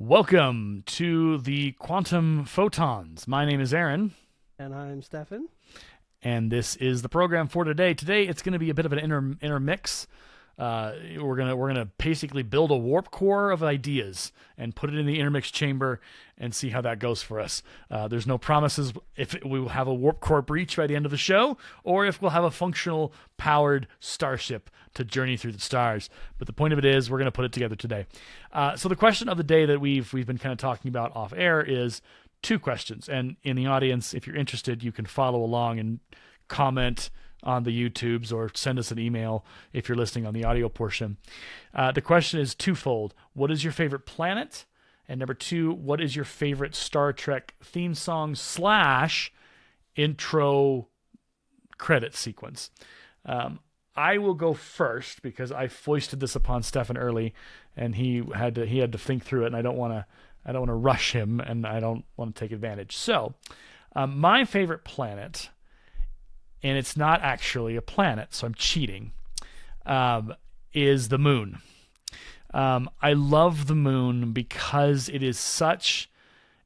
Welcome to the Quantum Photons. My name is Aaron, And I'm Stefan. and this is the program for today. Today, it's going to be a bit of an intermix. We're gonna basically build a warp core of ideas and put it in the intermix chamber and see how that goes for us. There's no promises if we will have a warp core breach by the end of the show, or if we'll have a functional, powered starship to journey through the stars. But the point of it is, we're gonna put it together today. So the question of the day that we've been kind of talking about off air is two questions. And in the audience, if you're interested, you can follow along and comment on the YouTubes or send us an email if you're listening on the audio portion. The question is twofold. What is your favorite planet? And number two, what is your favorite Star Trek theme song / intro credit sequence? I will go first because I foisted this upon Stefan early, and he had to think through it, and I don't want to rush him, and I don't want to take advantage. So, my favorite planet, and it's not actually a planet, so I'm cheating, is the moon. I love the moon because it has such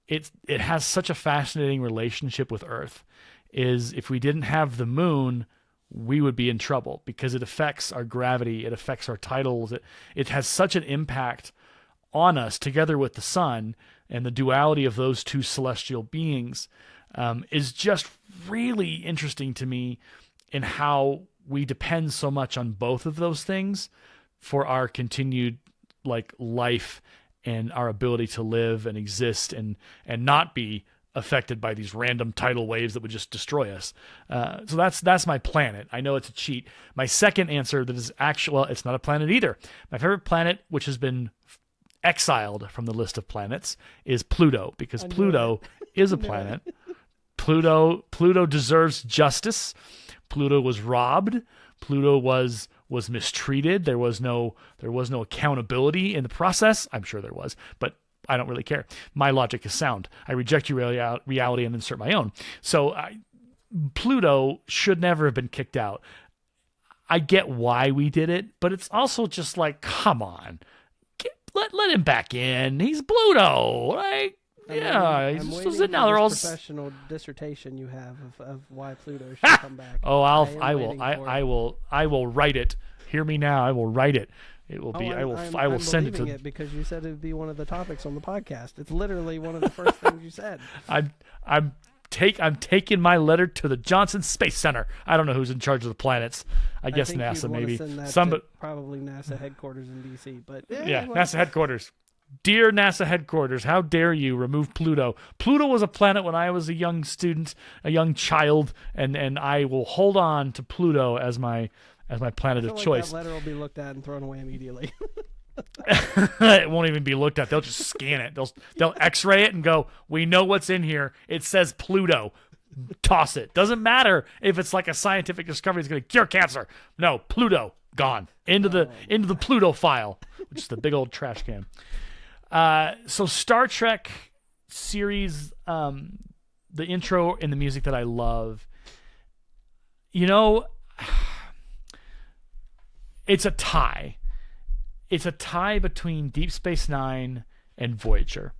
a fascinating relationship with Earth. If we didn't have the moon, we would be in trouble because it affects our gravity, it affects our tidals. It has such an impact on us together with the sun, and the duality of those two celestial beings is just really interesting to me in how we depend so much on both of those things for our continued life and our ability to live and exist and not be affected by these random tidal waves that would just destroy us. So that's my planet. I know it's a cheat. My second answer that is it's not a planet either. My favorite planet, which has been exiled from the list of planets, is Pluto, because Pluto is a planet. Pluto deserves justice. Pluto was robbed. Pluto was mistreated. There was no accountability in the process. I'm sure there was, but I don't really care. My logic is sound. I reject your reality and insert my own. So Pluto should never have been kicked out. I get why we did it, but it's also just come on, let him back in. He's Pluto, right? He's just sitting out there all professional dissertation you have of why Pluto should come back. Oh, I will write it. Hear me now. I will write it. It will be. I will send it to it because you said it would be one of the topics on the podcast. It's literally one of the first things you said. I'm taking my letter to the Johnson Space Center. I don't know who's in charge of the planets. I guess NASA maybe. Probably NASA headquarters in DC. But NASA headquarters. Dear NASA headquarters, how dare you remove Pluto? Pluto was a planet when I was a young student, a young child, and I will hold on to Pluto as my planet of choice. That letter will be looked at and thrown away immediately. It won't even be looked at. They'll just scan it. They'll X-ray it and go, "We know what's in here. It says Pluto. Toss it." Doesn't matter if it's like a scientific discovery that's going to cure cancer. No, Pluto gone into the Pluto file, which is the big old trash can. So Star Trek series, the intro and the music that I love, it's a tie. It's a tie between Deep Space Nine and Voyager.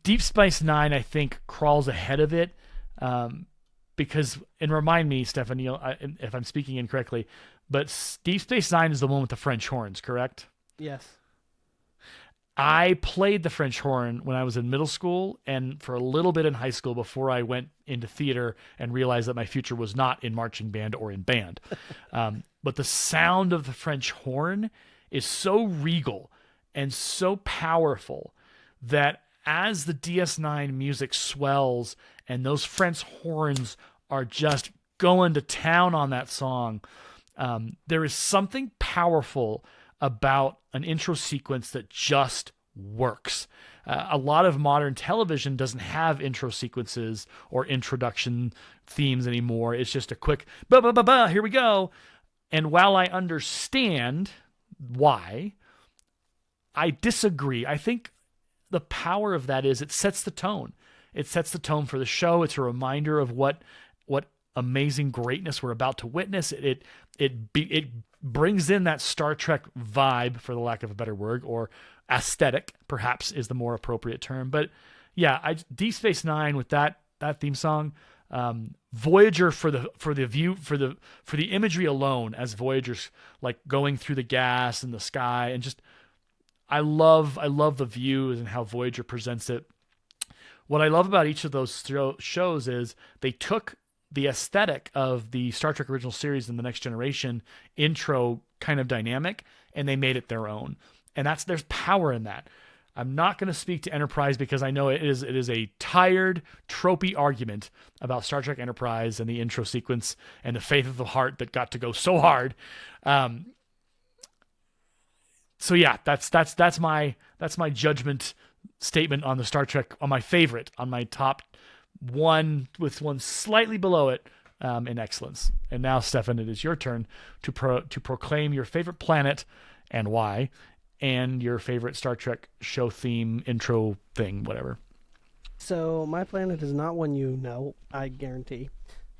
Deep Space Nine, I think, crawls ahead of it because, and remind me, Stefan, if I'm speaking incorrectly, but Deep Space Nine is the one with the French horns, correct? Yes. I played the French horn when I was in middle school and for a little bit in high school before I went into theater and realized that my future was not in marching band or in band. But the sound of the French horn is so regal and so powerful that as the DS9 music swells and those French horns are just going to town on that song, there is something powerful about an intro sequence that just works. A lot of modern television doesn't have intro sequences or introduction themes anymore. It's just a quick ba ba ba ba, here we go. And while I understand why, I disagree. I think the power of that is it sets the tone. It sets the tone for the show. It's a reminder of what amazing greatness we're about to witness. It brings in that Star Trek vibe, for the lack of a better word, or aesthetic, perhaps is the more appropriate term. But yeah, Deep Space Nine with that theme song, Voyager for the imagery alone, as Voyager's like going through the gas and the sky, and just I love the views and how Voyager presents it. What I love about each of those shows is they took the aesthetic of the Star Trek original series and the Next Generation intro kind of dynamic, and they made it their own. And there's power in that. I'm not going to speak to Enterprise because I know it is a tired, tropey argument about Star Trek Enterprise and the intro sequence and the Faith of the Heart that got to go so hard. So yeah, that's my judgment statement on the Star Trek, on my favorite, on my top one with one slightly below it in excellence. And now, Stefan, it is your turn to proclaim your favorite planet and why, and your favorite Star Trek show theme, intro thing, whatever. So my planet is not one you know, I guarantee,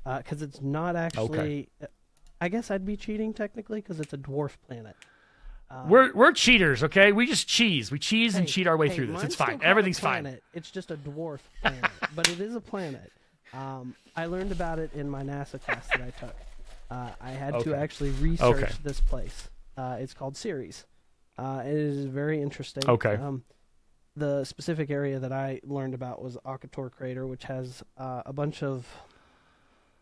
because it's not actually. Okay. I guess I'd be cheating technically because it's a dwarf planet. We're cheaters, okay? We just cheese. We cheese and cheat our way through this. It's fine. Everything's fine. It's just a dwarf planet, but it is a planet. I learned about it in my NASA class that I took. I had to actually research this place. It's called Ceres. It is very interesting. Okay. The specific area that I learned about was Akator Crater, which has a bunch of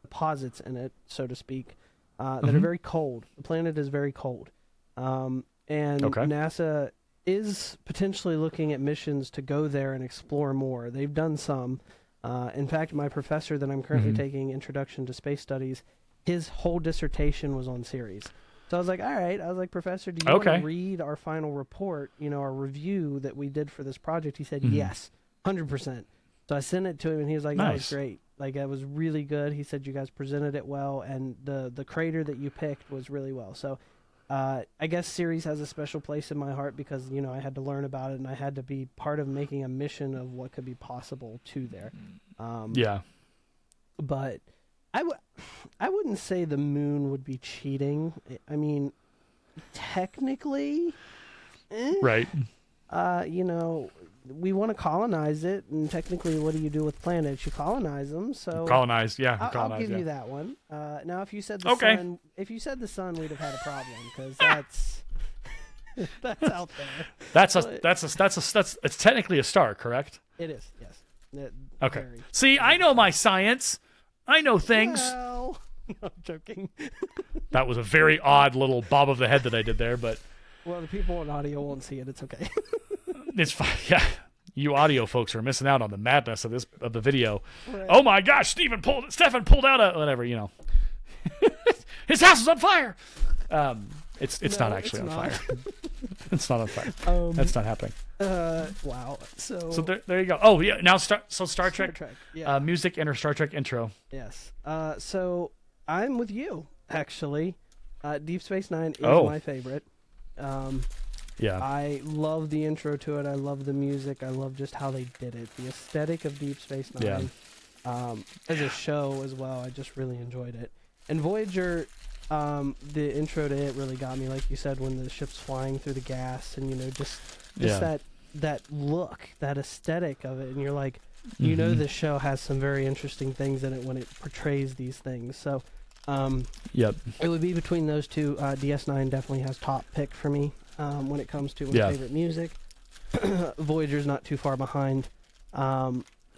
deposits in it, so to speak, that are very cold. The planet is very cold. And NASA is potentially looking at missions to go there and explore more. They've done some. In fact, my professor that I'm currently taking Introduction to Space Studies, his whole dissertation was on Ceres. So I was like, all right. I was like, Professor, do you want to read our final report, our review that we did for this project? He said, yes, 100%. So I sent it to him, and he was like, that was great. Like, it was really good. He said you guys presented it well, and the crater that you picked was really well. So I guess Ceres has a special place in my heart because, I had to learn about it, and I had to be part of making a mission of what could be possible to there. But I wouldn't say the moon would be cheating. I mean, technically, right. We want to colonize it, and technically, what do you do with planets? You colonize them. So colonize, I'll give you that one. Now, if you said the sun, we'd have had a problem because that's out there. It's technically a star, correct? It is, yes. Okay. See, I know my science. I know things. Well, no, I'm joking. That was a very odd little bob of the head that I did there, but. Well, the people on audio won't see it. It's okay. It's fine. Yeah, you audio folks are missing out on the madness of the video. Right. Oh my gosh, Stefan pulled out a whatever, His house is on fire. It's not actually on fire. It's not on fire. That's not happening. Wow. So there you go. Oh yeah. Now Star Trek. Yeah. Music and Star Trek intro. Yes. So I'm with you actually. Deep Space Nine is my favorite. Yeah. I love the intro to it. I love the music. I love just how they did it. The aesthetic of Deep Space Nine. Yeah. As a show as well, I just really enjoyed it. And Voyager, the intro to it really got me, like you said, when the ship's flying through the gas and, just that look, that aesthetic of it. And you're like, this show has some very interesting things in it when it portrays these things. So, it would be between those two. DS9 definitely has top pick for me when it comes to my favorite music. Voyager's not too far behind.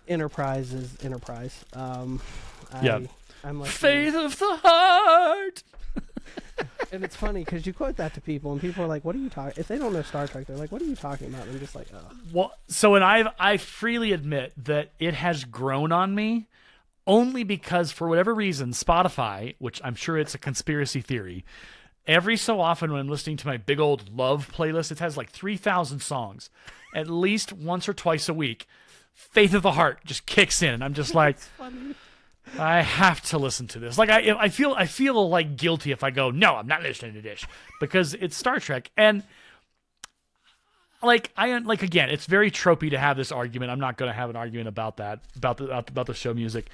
Enterprise is Enterprise. I'm like Faith of the Heart. And it's funny because you quote that to people, and people are like, "What are you talking?" If they don't know Star Trek, they're like, "What are you talking about?" And I'm just like, "Oh." Well, so and I freely admit that it has grown on me. Only because, for whatever reason, Spotify, which I'm sure it's a conspiracy theory, every so often when I'm listening to my big old love playlist, it has like 3,000 songs. At least once or twice a week, Faith of the Heart just kicks in, and I'm just like, I have to listen to this. Like I feel like guilty if I go, no, I'm not listening to this because it's Star Trek. And again, it's very tropey to have this argument. I'm not going to have an argument about that, about the show music.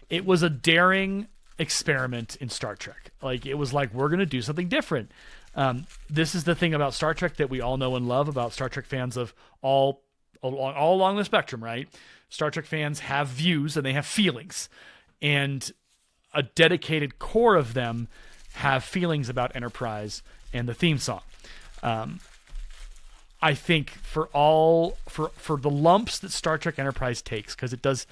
It was a daring experiment in Star Trek. Like, it was like, we're going to do something different. This is the thing about Star Trek that we all know and love about Star Trek fans of all along the spectrum, right? Star Trek fans have views and they have feelings, and a dedicated core of them have feelings about Enterprise and the theme song. I think for the lumps that Star Trek Enterprise takes, because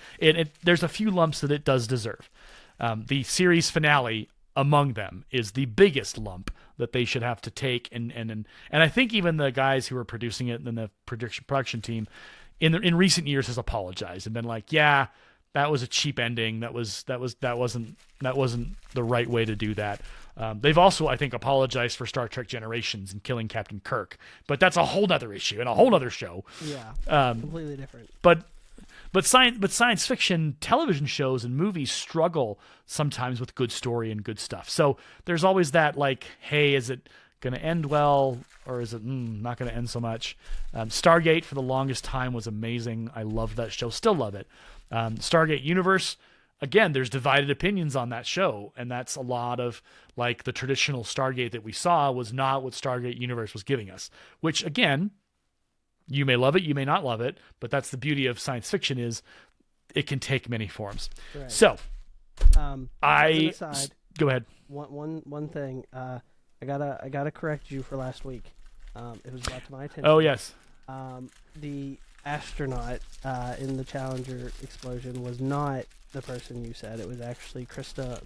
there's a few lumps that it does deserve. The series finale among them is the biggest lump that they should have to take, and I think even the guys who were producing it and the production team in recent years has apologized and been like, yeah, that was a cheap ending. That wasn't the right way to do that. They've also, I think, apologized for Star Trek Generations and killing Captain Kirk, but that's a whole nother issue and a whole nother show. Yeah, completely different. But science fiction television shows and movies struggle sometimes with good story and good stuff. So there's always that, like, hey, is it going to end well, or is it not going to end so much? Stargate for the longest time was amazing. I loved that show, still love it. Stargate Universe, again, there's divided opinions on that show, and that's a lot of, like, the traditional Stargate that we saw was not what Stargate Universe was giving us, which, again, you may love it, you may not love it, but that's the beauty of science fiction, is it can take many forms. Right. So, go ahead. One thing, I gotta correct you for last week. It was brought to my attention. Oh yes. The astronaut in the Challenger explosion was not the person you said. It was actually Krista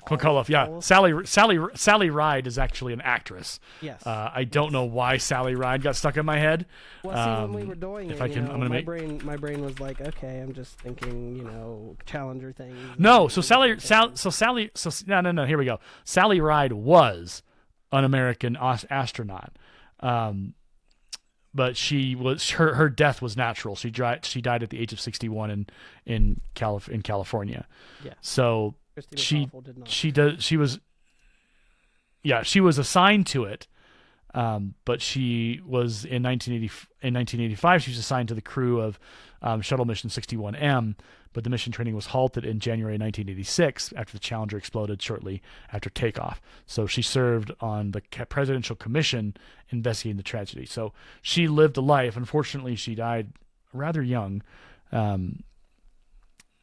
McAuliffe, yeah. Sally Ride is actually an actress. Yes. I don't know why Sally Ride got stuck in my head. Well, see, when we were doing it, my brain was like, okay, I'm just thinking, Challenger things. No, no. Here we go. Sally Ride was an American astronaut, but her death was natural. She died at the age of 61 in California. Yeah. So. She was assigned to it, but she was in 1985. She was assigned to the crew of shuttle mission 61M, but the mission training was halted in January 1986 after the Challenger exploded shortly after takeoff. So she served on the presidential commission investigating the tragedy. So she lived a life. Unfortunately, she died rather young.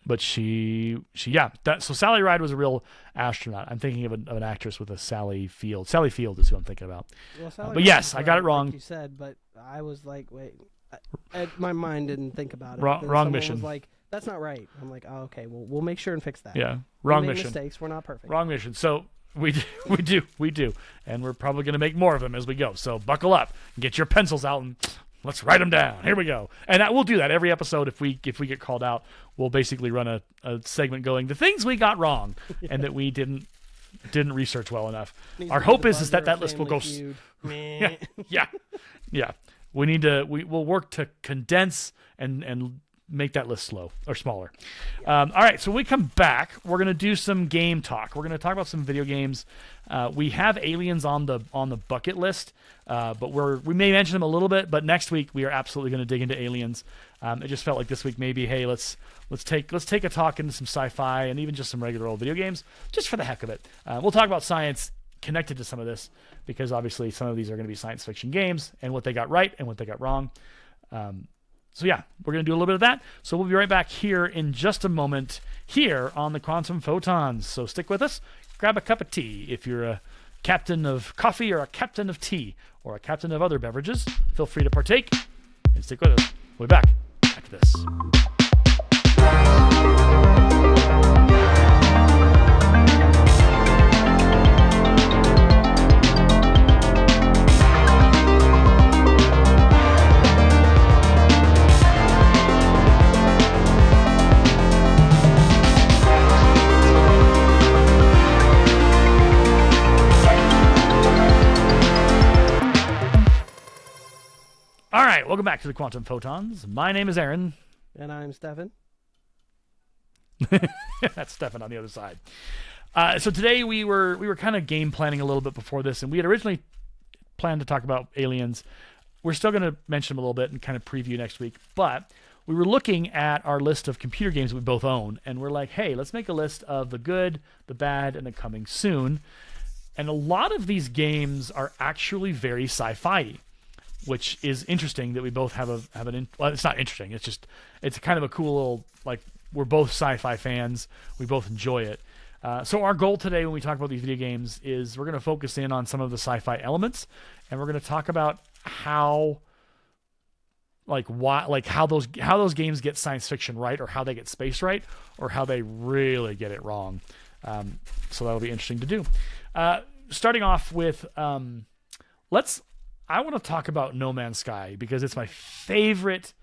But so Sally Ride was a real astronaut. I'm thinking of an actress with a Sally Field. Sally Field is who I'm thinking about. Well, but yes, I got it wrong. Like you said, but I was like, wait, my mind didn't think about it. Wrong mission. Was like, that's not right. I'm like, oh, okay, well, we'll make sure and fix that. Yeah, wrong mission. Mistakes. We're not perfect. Wrong mission. So we do, and we're probably going to make more of them as we go. So buckle up, get your pencils out, and let's write them down. Here we go. And we'll do that every episode. If we get called out, we'll basically run a segment going, the things we got wrong and that we didn't research well enough. Our hope is that list will go. Yeah. We'll work to condense and make that list smaller. Yeah. All right. So when we come back, we're going to do some game talk. We're going to talk about some video games. We have Aliens on the bucket list, but we may mention them a little bit. But next week we are absolutely going to dig into Aliens. It just felt like this week maybe, hey, let's take a talk into some sci-fi and even just some regular old video games, just for the heck of it. We'll talk about science connected to some of this, because obviously some of these are going to be science fiction games and what they got right and what they got wrong. So yeah, we're going to do a little bit of that. So we'll be right back here in just a moment here on the Quantum Photons. So stick with us. Grab a cup of tea. If you're a captain of coffee or a captain of tea or a captain of other beverages, feel free to partake and stick with us. We'll be back after this. All right, welcome back to the Quantum Photons. My name is Aaron. And I'm Stefan. That's Stefan on the other side. So today we were kind of game planning a little bit before this, and we had originally planned to talk about Aliens. We're still going to mention them a little bit and kind of preview next week, but we were looking at our list of computer games we both own, and we're like, hey, let's make a list of the good, the bad, and the coming soon. And a lot of these games are actually very sci-fi, which is interesting that we both have well, it's not interesting. It's kind of a cool little, like, we're both sci-fi fans. We both enjoy it. So our goal today when we talk about these video games is we're going to focus in on some of the sci-fi elements, and we're going to talk about how those games get science fiction right, or how they get space right, or how they really get it wrong. So that'll be interesting to do. Starting off with, I want to talk about No Man's Sky because it's my favorite.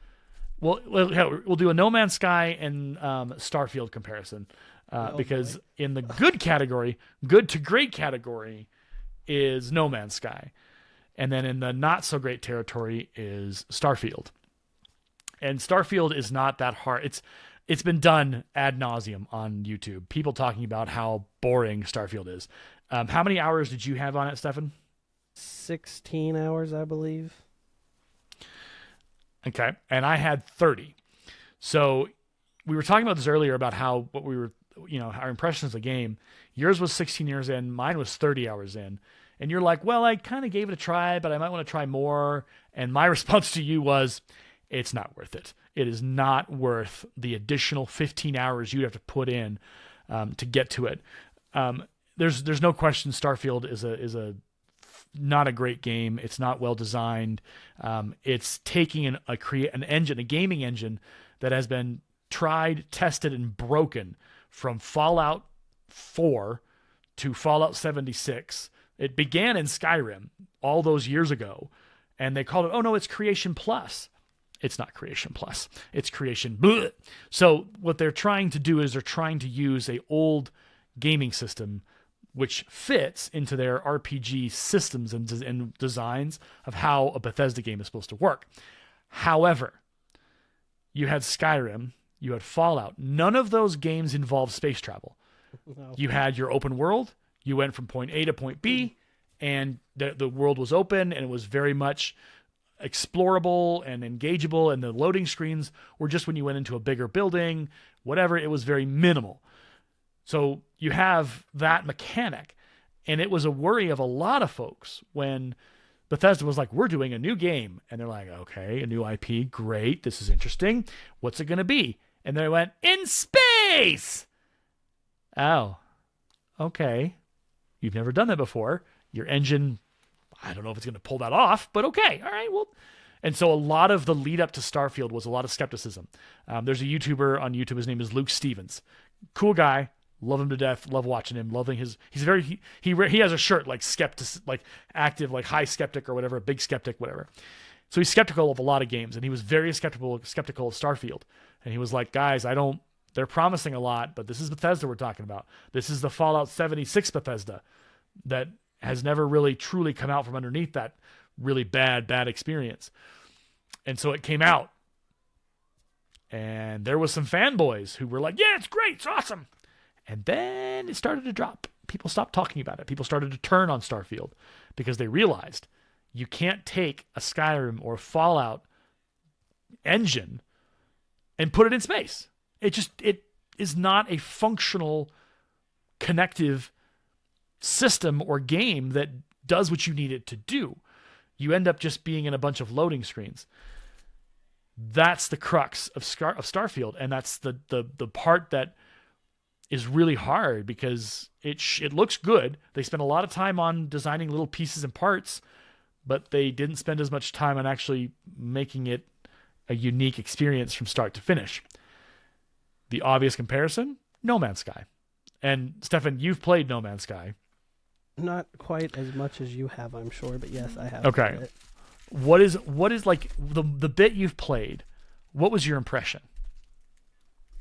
We'll do a No Man's Sky and Starfield comparison. Because in the good category, good to great category, is No Man's Sky. And then in the not so great territory is Starfield. And Starfield is not that hard. It's been done ad nauseum on YouTube. People talking about how boring Starfield is. How many hours did you have on it, Stefan? 16 hours, I believe. Okay. And I had 30. So we were talking about this earlier about how our impressions of the game. Yours was 16 hours in, mine was 30 hours in. And you're like, well, I kind of gave it a try, but I might want to try more. And my response to you was, it's not worth it. It is not worth the additional 15 hours you'd have to put in to get to it. There's no question Starfield is a not a great game. It's not well designed. It's taking a gaming engine that has been tried, tested, and broken from Fallout 4 to Fallout 76. It began in Skyrim all those years ago, and they called it, oh no, it's Creation Plus. It's not Creation Plus. It's Creation Bleh. So what they're trying to do is they're trying to use a old gaming system which fits into their RPG systems and designs of how a Bethesda game is supposed to work. However, you had Skyrim, you had Fallout. None of those games involved space travel. No. You had your open world. You went from point A to point B, and the world was open, and it was very much explorable and engageable, and the loading screens were just when you went into a bigger building, whatever. It was very minimal. So you have that mechanic, and it was a worry of a lot of folks when Bethesda was like, we're doing a new game. And they're like, okay, a new IP, great, this is interesting. What's it going to be? And they went, in space! Oh, okay. You've never done that before. Your engine, I don't know if it's going to pull that off, but okay, all right, well. And so a lot of the lead up to Starfield was a lot of skepticism. There's a YouTuber on YouTube, his name is Luke Stevens. Cool guy, love him to death, love watching him, he's very, he has a shirt like active, like high skeptic or whatever, big skeptic, whatever. So he's skeptical of a lot of games, and he was very skeptical of Starfield. And he was like, guys, they're promising a lot, but this is Bethesda we're talking about. This is the Fallout 76 Bethesda that has never really truly come out from underneath that really bad experience. And so it came out. And there was some fanboys who were like, yeah, it's great, it's awesome. And then it started to drop. People stopped talking about it. People started to turn on Starfield because they realized you can't take a Skyrim or Fallout engine and put it in space. It is not a functional, connective system or game that does what you need it to do. You end up just being in a bunch of loading screens. That's the crux of Starfield, and that's the part that is really hard because it looks good. They spent a lot of time on designing little pieces and parts, but they didn't spend as much time on actually making it a unique experience from start to finish. The obvious comparison, No Man's Sky. And Stefan, you've played No Man's Sky. Not quite as much as you have, I'm sure, but yes, I have. Okay. Played it. What is like the bit you've played? What was your impression?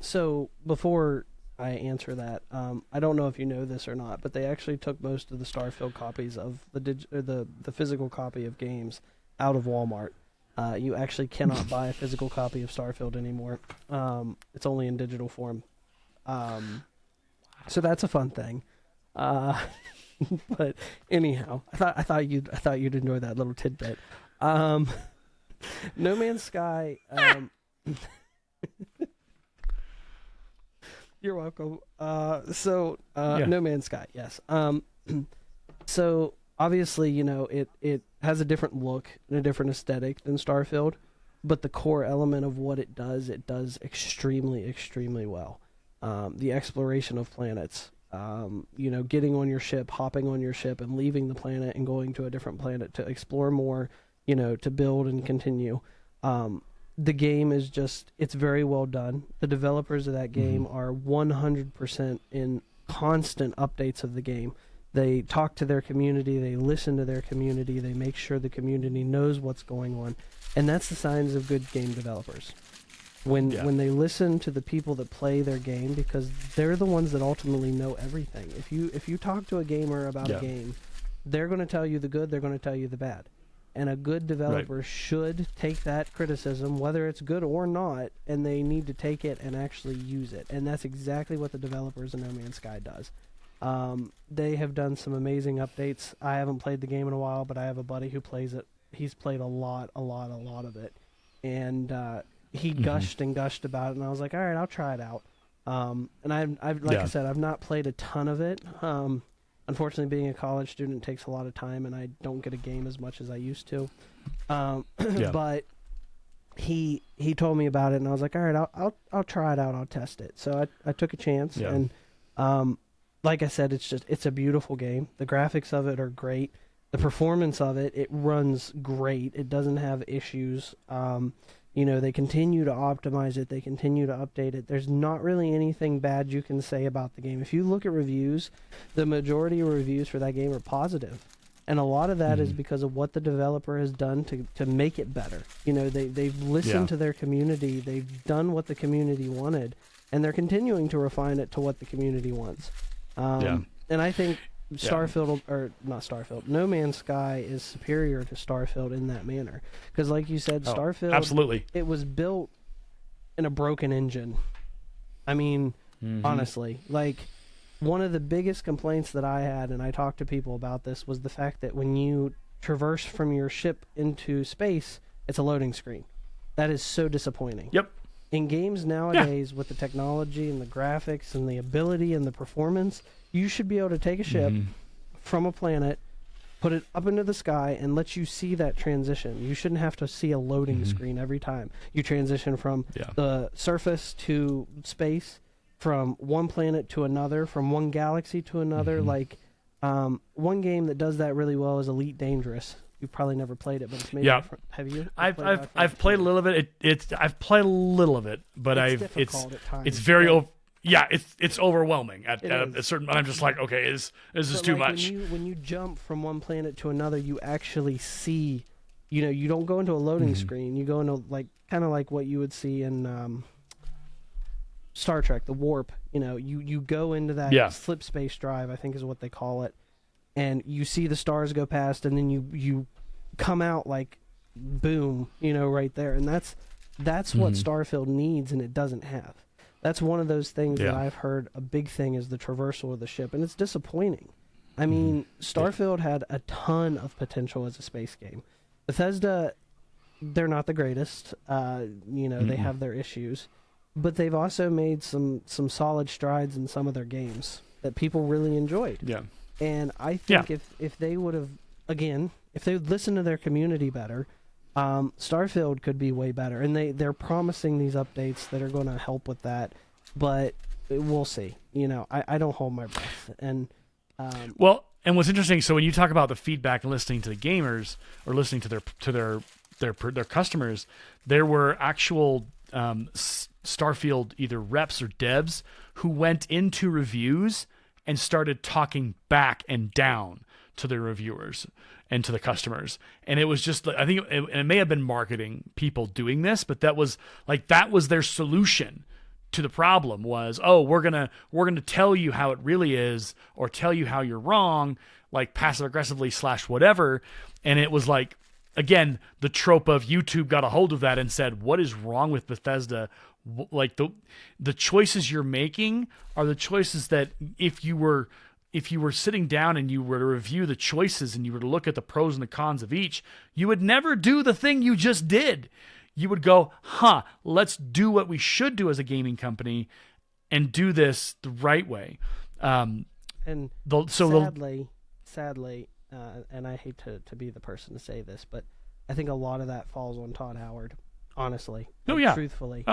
So before I answer that, I don't know if you know this or not, but they actually took most of the Starfield copies of the physical copy of games out of Walmart. You actually cannot buy a physical copy of Starfield anymore. It's only in digital form. So that's a fun thing. But anyhow, I thought you'd enjoy that little tidbit. No Man's Sky. You're welcome. Yeah. No Man's Sky, yes. So obviously, it has a different look and a different aesthetic than Starfield, but the core element of what it does extremely, extremely well. The exploration of planets, getting on your ship, hopping on your ship, and leaving the planet and going to a different planet to explore more, to build and continue. The game is it's very well done. The developers of that game are 100% in constant updates of the game. They talk to their community, they listen to their community, they make sure the community knows what's going on. And that's the signs of good game developers. When they listen to the people that play their game, because they're the ones that ultimately know everything. If you talk to a gamer about a game, they're going to tell you the good, they're going to tell you the bad. And a good developer should take that criticism, whether it's good or not, and they need to take it and actually use it. And that's exactly what the developers of No Man's Sky does. They have done some amazing updates. I haven't played the game in a while, but I have a buddy who plays it. He's played a lot of it. And he gushed and gushed about it, and I was like, all right, I'll try it out. And I've like I said, I've not played a ton of it. Unfortunately, being a college student takes a lot of time, and I don't get a game as much as I used to. But he told me about it, and I was like, all right, I'll try it out. I'll test it. So I took a chance, and like I said, it's a beautiful game. The graphics of it are great. The performance of it runs great. It doesn't have issues. They continue to optimize it. They continue to update it. There's not really anything bad you can say about the game. If you look at reviews, the majority of reviews for that game are positive. And a lot of that is because of what the developer has done to make it better. They've listened to their community. They've done what the community wanted. And they're continuing to refine it to what the community wants. And I think No Man's Sky is superior to Starfield in that manner. Because like you said, Starfield, absolutely, it was built in a broken engine. I mean, honestly, like one of the biggest complaints that I had, and I talked to people about this, was the fact that when you traverse from your ship into space, it's a loading screen. That is so disappointing. Yep. In games nowadays, with the technology and the graphics and the ability and the performance, you should be able to take a ship from a planet, put it up into the sky, and let you see that transition. You shouldn't have to see a loading screen every time. You transition from the surface to space, from one planet to another, from one galaxy to another. One game that does that really well is Elite Dangerous. You've probably never played it, but it's made different. Have you? I've played a little bit. I've played a little of it, but it's very it's overwhelming at a certain. I'm just like, okay, this is too much. When you jump from one planet to another, you actually see. You don't go into a loading screen. You go into kind of like what you would see in Star Trek, the warp. You go into that slip space drive, I think is what they call it. And you see the stars go past, and then you come out like boom, right there. And that's what Starfield needs, and it doesn't have. That's one of those things that I've heard a big thing is the traversal of the ship, and it's disappointing. I mean, Starfield had a ton of potential as a space game. Bethesda, they're not the greatest. They have their issues, but they've also made some solid strides in some of their games that people really enjoyed. Yeah. And I think if they would have, again, if they would listen to their community better, Starfield could be way better. And they're promising these updates that are going to help with that, but we'll see. I don't hold my breath. And and what's interesting, so when you talk about the feedback and listening to the gamers or listening to their customers, there were actual Starfield either reps or devs who went into reviews and started talking back and down to the reviewers and to the customers. And it was just, I think it may have been marketing people doing this, but that was their solution to the problem was, we're going to tell you how it really is, or tell you how you're wrong, like passive aggressively / whatever. And it was like, again, the trope of YouTube got a hold of that and said, what is wrong with Bethesda? Like the choices you're making are the choices that if you were sitting down and you were to review the choices and you were to look at the pros and the cons of each, you would never do the thing you just did. You would go, let's do what we should do as a gaming company and do this the right way. And sadly, and I hate to be the person to say this, but I think a lot of that falls on Todd Howard. Honestly, truthfully,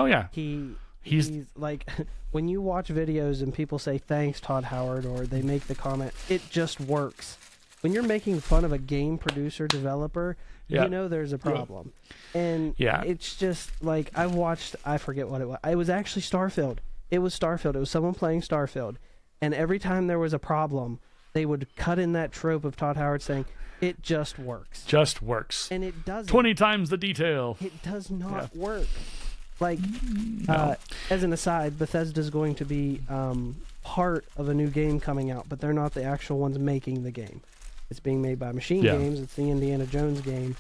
he's like, when you watch videos and people say thanks Todd Howard, or they make the comment, it just works. When you're making fun of a game producer developer, you know there's a problem. And it's just like, I forget what it was. It was actually Starfield. It was someone playing Starfield, and every time there was a problem, they would cut in that trope of Todd Howard saying, it just works. Just works. And it doesn't. 20 times the detail. It does not work. Like, as an aside, Bethesda's going to be part of a new game coming out, but they're not the actual ones making the game. It's being made by Machine Games. It's the Indiana Jones game.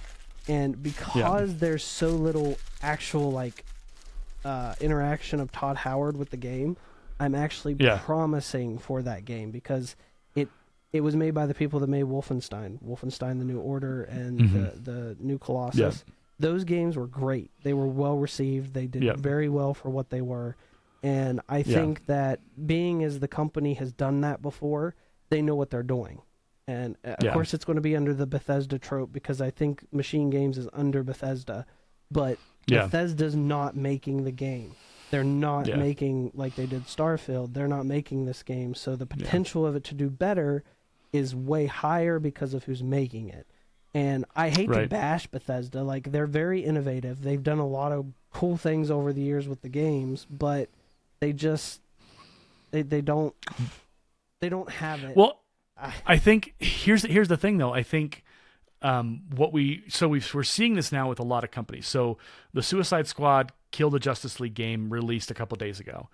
And because there's so little actual, like, interaction of Todd Howard with the game, I'm actually promising for that game, because it was made by the people that made Wolfenstein, The New Order, and the New Colossus. Yeah. Those games were great. They were well received. They did very well for what they were. And I think that, being as the company has done that before, they know what they're doing. And of course it's going to be under the Bethesda trope, because I think Machine Games is under Bethesda. But Bethesda's not making the game. They're not making, like they did Starfield, they're not making this game. So the potential of it to do better is way higher because of who's making it. And I hate to bash Bethesda. Like, they're very innovative. They've done a lot of cool things over the years with the games, but they just they don't have it. Well, I think here's the thing though. I think we're seeing this now with a lot of companies. So the Suicide Squad Kill the Justice League game released a couple days ago,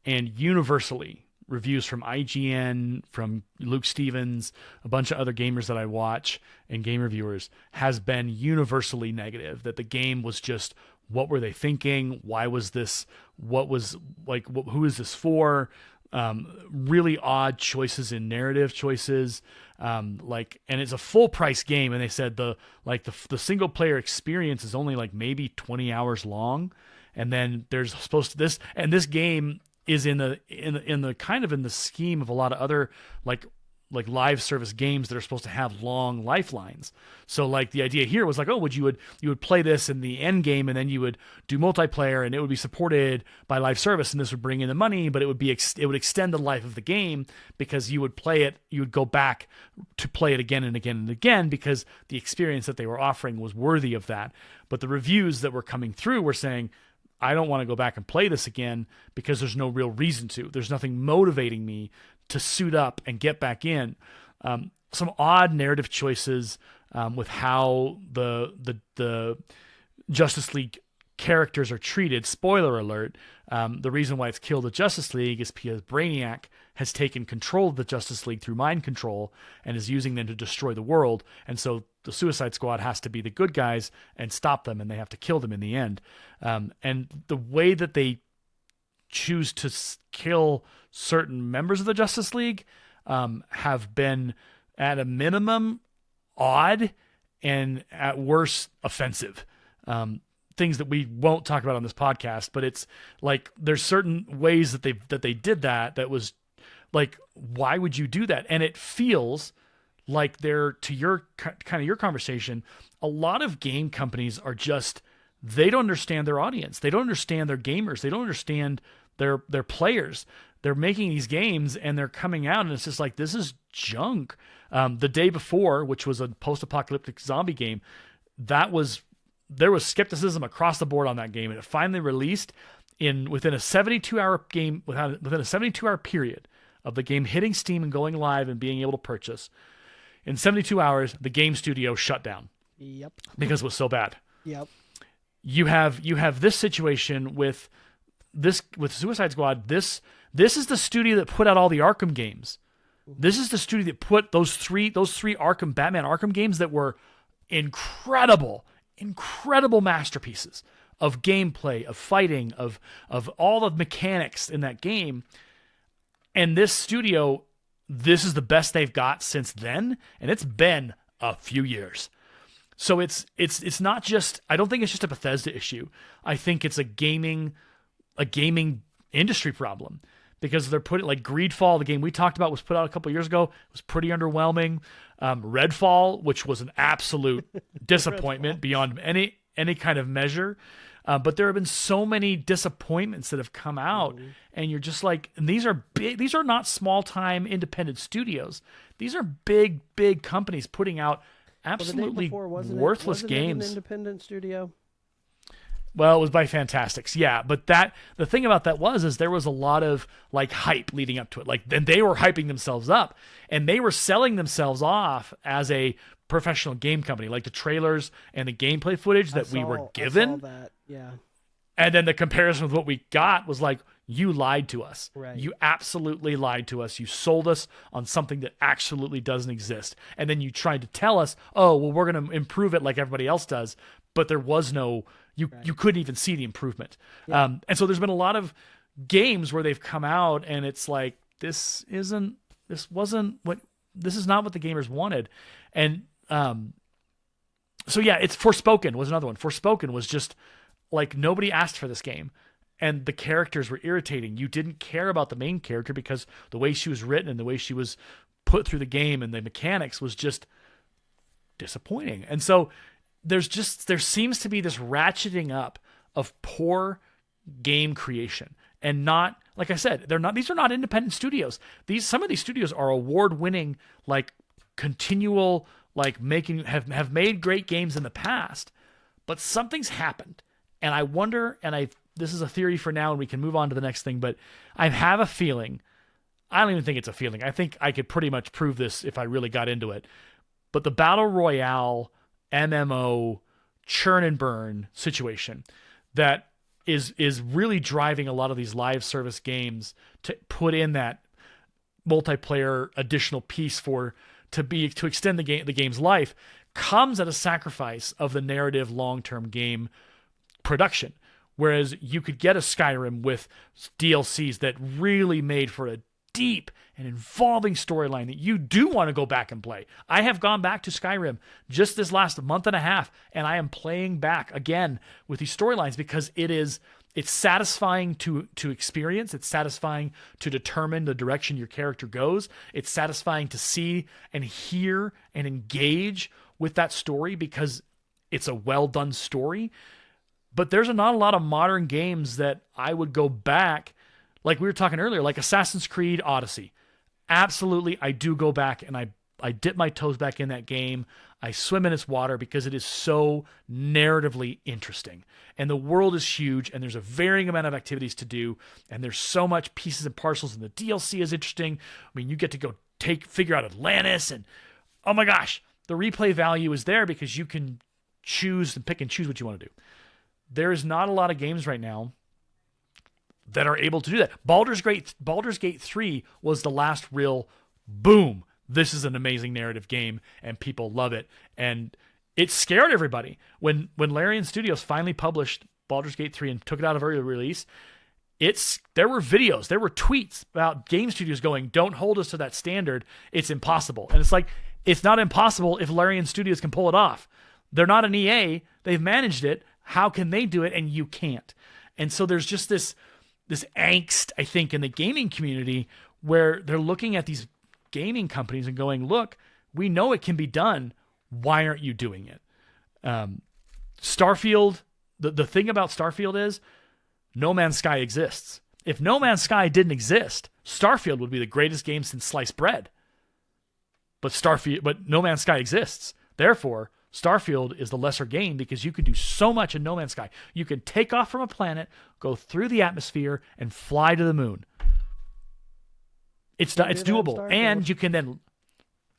and universally, reviews from IGN, from Luke Stevens, a bunch of other gamers that I watch, and game reviewers, has been universally negative, that the game was just, what were they thinking? Why was this? What was, like, who is this for? Really odd choices in narrative choices. And it's a full price game. And they said the single player experience is only like maybe 20 hours long. And then there's supposed to this game is in the kind of in the scheme of a lot of other like live service games that are supposed to have long lifelines. So like the idea here was like, oh, you would play this in the end game, and then you would do multiplayer, and it would be supported by live service, and this would bring in the money, but it would extend the life of the game, because you would play it, you would go back to play it again and again and again, because the experience that they were offering was worthy of that. But the reviews that were coming through were saying, I don't want to go back and play this again because there's no real reason to. There's nothing motivating me to suit up and get back in. Some odd narrative choices with how the Justice League characters are treated. Spoiler alert, the reason why it's Kill the Justice League is because Brainiac has taken control of the Justice League through mind control and is using them to destroy the world. And so the Suicide Squad has to be the good guys and stop them, and they have to kill them in the end. And the way that they choose to kill certain members of the Justice League have been, at a minimum, odd, and at worst, offensive. Things that we won't talk about on this podcast, but it's like there's certain ways that they did that was like, why would you do that? And it feels like they're, to your conversation, a lot of game companies are just, they don't understand their audience. They don't understand their gamers. They don't understand their players. They're making these games and they're coming out and it's just like, this is junk. The Day Before, which was a post-apocalyptic zombie game, there was skepticism across the board on that game, and it finally released within a 72-hour game, within a 72-hour period of the game hitting Steam and going live and being able to purchase. In 72 hours, the game studio shut down. Yep. Because it was so bad. Yep. You have this situation with Suicide Squad. This is the studio that put out all the Arkham games. This is the studio that put those three Batman Arkham games that were incredible masterpieces of gameplay, of fighting, of all the mechanics in that game. And this studio, this is the best they've got since then, and it's been a few years. So it's not just, I don't think it's just a Bethesda issue. I think it's a gaming industry problem, because they're putting like Greedfall, the game we talked about, was put out a couple years ago. It was pretty underwhelming. Redfall, which was an absolute disappointment beyond any kind of measure. But there have been so many disappointments that have come out, and you're just like, and these are big. These are not small-time independent studios. These are big companies putting out absolutely worthless games. It an independent studio? Well, it was by Fantastics, yeah. But the thing about that is there was a lot of like hype leading up to it. Like, and they were hyping themselves up, and they were selling themselves off as a professional game company. Like the trailers and the gameplay footage that we were given. I saw that, yeah. And then the comparison with what we got was like, you lied to us. Right. You absolutely lied to us. You sold us on something that absolutely doesn't exist. And then you tried to tell us, oh, well, we're going to improve it like everybody else does. But there was no, you couldn't even see the improvement. Yeah. And so there's been a lot of games where they've come out and it's like, this is not what the gamers wanted. And so yeah, it's Forspoken was another one. Forspoken was just like, nobody asked for this game. And the characters were irritating. You didn't care about the main character because the way she was written and the way she was put through the game and the mechanics was just disappointing. And so there seems to be this ratcheting up of poor game creation, and not, like I said, these are not independent studios. Some of these studios are award-winning, like continual, like have made great games in the past, but something's happened. And I wonder, this is a theory for now and we can move on to the next thing, but I have a feeling, I don't even think it's a feeling. I think I could pretty much prove this if I really got into it. But the Battle Royale, MMO, churn and burn situation that is really driving a lot of these live service games to put in that multiplayer additional piece to extend the game's life comes at a sacrifice of the narrative long-term game production. Whereas you could get a Skyrim with DLCs that really made for a deep and involving storyline that you do want to go back and play. I have gone back to Skyrim just this last month and a half, and I am playing back again with these storylines because it's satisfying to experience. It's satisfying to determine the direction your character goes. It's satisfying to see and hear and engage with that story because it's a well-done story. But there's not a lot of modern games that I would go back, like we were talking earlier, like Assassin's Creed Odyssey. Absolutely, I do go back and I dip my toes back in that game. I swim in its water because it is so narratively interesting. And the world is huge, and there's a varying amount of activities to do, and there's so much pieces and parcels, and the DLC is interesting. I mean, you get to go figure out Atlantis, and oh my gosh, the replay value is there because you can choose and pick and choose what you want to do. There is not a lot of games right now that are able to do that. Baldur's Gate 3 was the last real boom. This is an amazing narrative game, and people love it. And it scared everybody. When Larian Studios finally published Baldur's Gate 3 and took it out of early release, there were videos, there were tweets about game studios going, don't hold us to that standard. It's impossible. And it's like, it's not impossible if Larian Studios can pull it off. They're not an EA. They've managed it. How can they do it and you can't? And so there's just this angst, I think, in the gaming community where they're looking at these gaming companies and going, look, we know it can be done. Why aren't you doing it? Starfield, the thing about Starfield is No Man's Sky exists. If No Man's Sky didn't exist, Starfield would be the greatest game since sliced bread. But No Man's Sky exists. Therefore, Starfield is the lesser game because you can do so much in No Man's Sky. You can take off from a planet, go through the atmosphere, and fly to the moon. It's doable. And you can then...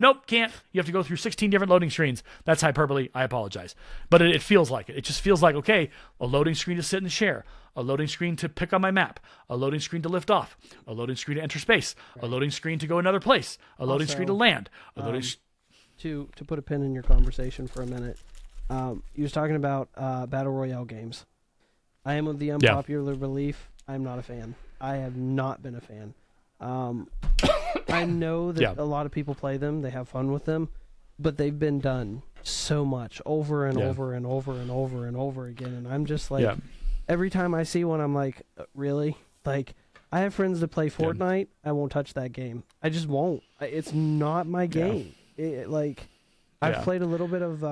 Nope, can't. You have to go through 16 different loading screens. That's hyperbole. I apologize. But it feels like it. It just feels like, okay, a loading screen to sit and share, a loading screen to pick on my map, a loading screen to lift off, a loading screen to enter space, a loading screen to go another place, a loading screen to land, a loading To put a pin in your conversation for a minute, you was talking about Battle Royale games. I am of the unpopular belief. I'm not a fan. I have not been a fan. I know that a lot of people play them. They have fun with them. But they've been done so much over and over and over and over and over again. And I'm just like, every time I see one, I'm like, really? Like, I have friends that play Fortnite. I won't touch that game. I just won't. It's not my game. I've played a little bit of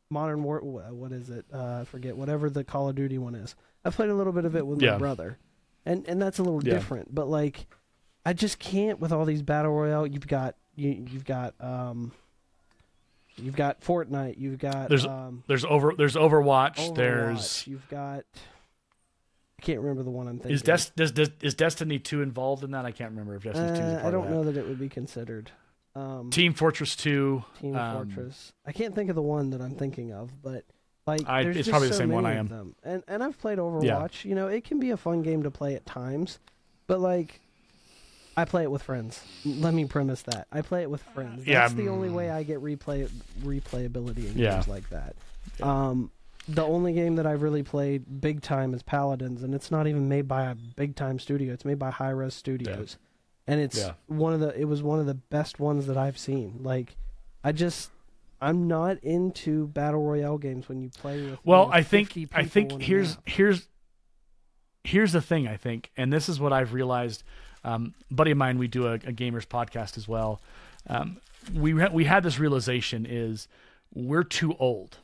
Modern War. What is it? I forget. Whatever the Call of Duty one is. I've played a little bit of it with my brother, and that's a little different. But like, I just can't with all these battle royale. You've got Fortnite. You've got there's Overwatch. You've got. I can't remember the one I'm thinking. Is Destiny 2 involved in that? I can't remember if Destiny 2 is a part of that. I don't know that it would be considered. Team Fortress 2. Team Fortress. I can't think of the one that I'm thinking of, but like there's it's just probably the so same one many I am. of them. And I've played Overwatch. You know, it can be a fun game to play at times, but like I play it with friends. Let me premise that. I play it with friends. That's the only way I get replayability in games like that. Yeah. The only game that I've really played big time is Paladins, and it's not even made by a big time studio. It's made by High Res Studios. And it's it was one of the best ones that I've seen. Like I'm not into battle royale games when you play with I think here's the thing, I think, and this is what I've realized. Buddy of mine, we do a gamers podcast as well. We had this realization is we're too old.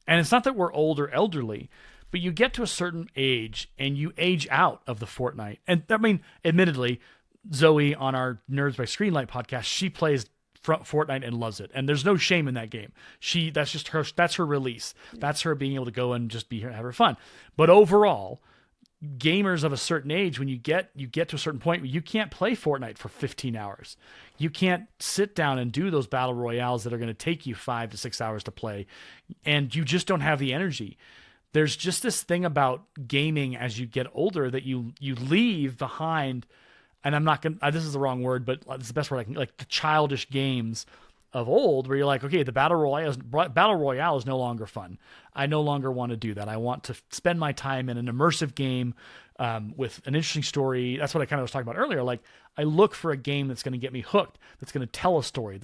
And it's not that we're old or elderly, but you get to a certain age and you age out of the Fortnite. And I mean, admittedly, Zoe on our Nerds by Screenlight podcast, she plays Fortnite and loves it. And there's no shame in that game. That's her release. That's her being able to go and just be here and have her fun. But overall, gamers of a certain age, when you get to a certain point where you can't play Fortnite for 15 hours. You can't sit down and do those battle royales that are going to take you 5 to 6 hours to play, and you just don't have the energy. There's just this thing about gaming as you get older that you leave behind, and I'm not going to, this is the wrong word, but it's the best word I can, like the childish games of old where you're like, okay, the battle royale is no longer fun. I no longer want to do that. I want to spend my time in an immersive game with an interesting story. That's what I kind of was talking about earlier. Like I look for a game that's going to get me hooked, that's going to tell a story,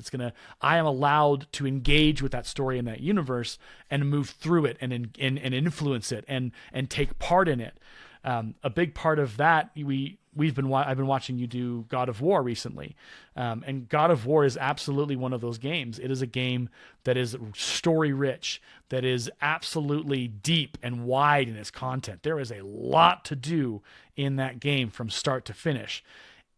I am allowed to engage with that story in that universe and move through it and influence it and take part in it. A big part of that, I've been watching you do God of War recently, and God of War is absolutely one of those games. It is a game that is story rich, that is absolutely deep and wide in its content. There is a lot to do in that game from start to finish,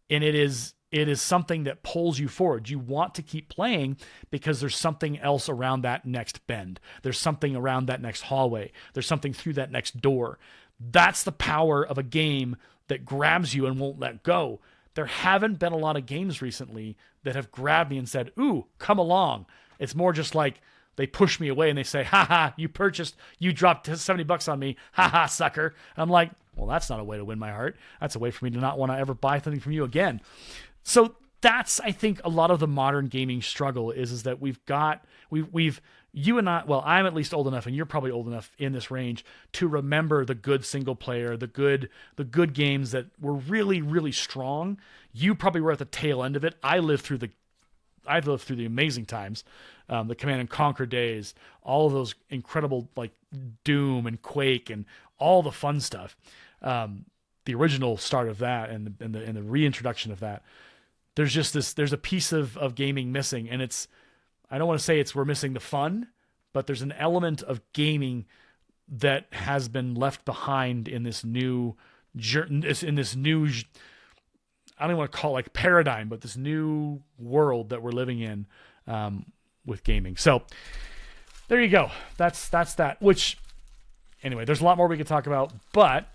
and it is something that pulls you forward. You want to keep playing because there's something else around that next bend. There's something around that next hallway. There's something through that next door. That's the power of a game that grabs you and won't let go. There haven't been a lot of games recently that have grabbed me and said, ooh, come along. It's more just like they push me away and they say, haha, you dropped $70 on me. Haha, sucker. And I'm like, well, that's not a way to win my heart. That's a way for me to not want to ever buy something from you again. So that's, I think, a lot of the modern gaming struggle is that you and I, well, I'm at least old enough, and you're probably old enough in this range to remember the good single player, the good games that were really, really strong. You probably were at the tail end of it. I've lived through the amazing times, the Command and Conquer days, all of those incredible like Doom and Quake and all the fun stuff. The original start of that and the reintroduction of that. There's a piece of gaming missing, and I don't want to say we're missing the fun, but there's an element of gaming that has been left behind in this new, I don't even want to call it like paradigm, but this new world that we're living in with gaming. So there you go. That's that. Which, anyway, there's a lot more we could talk about, but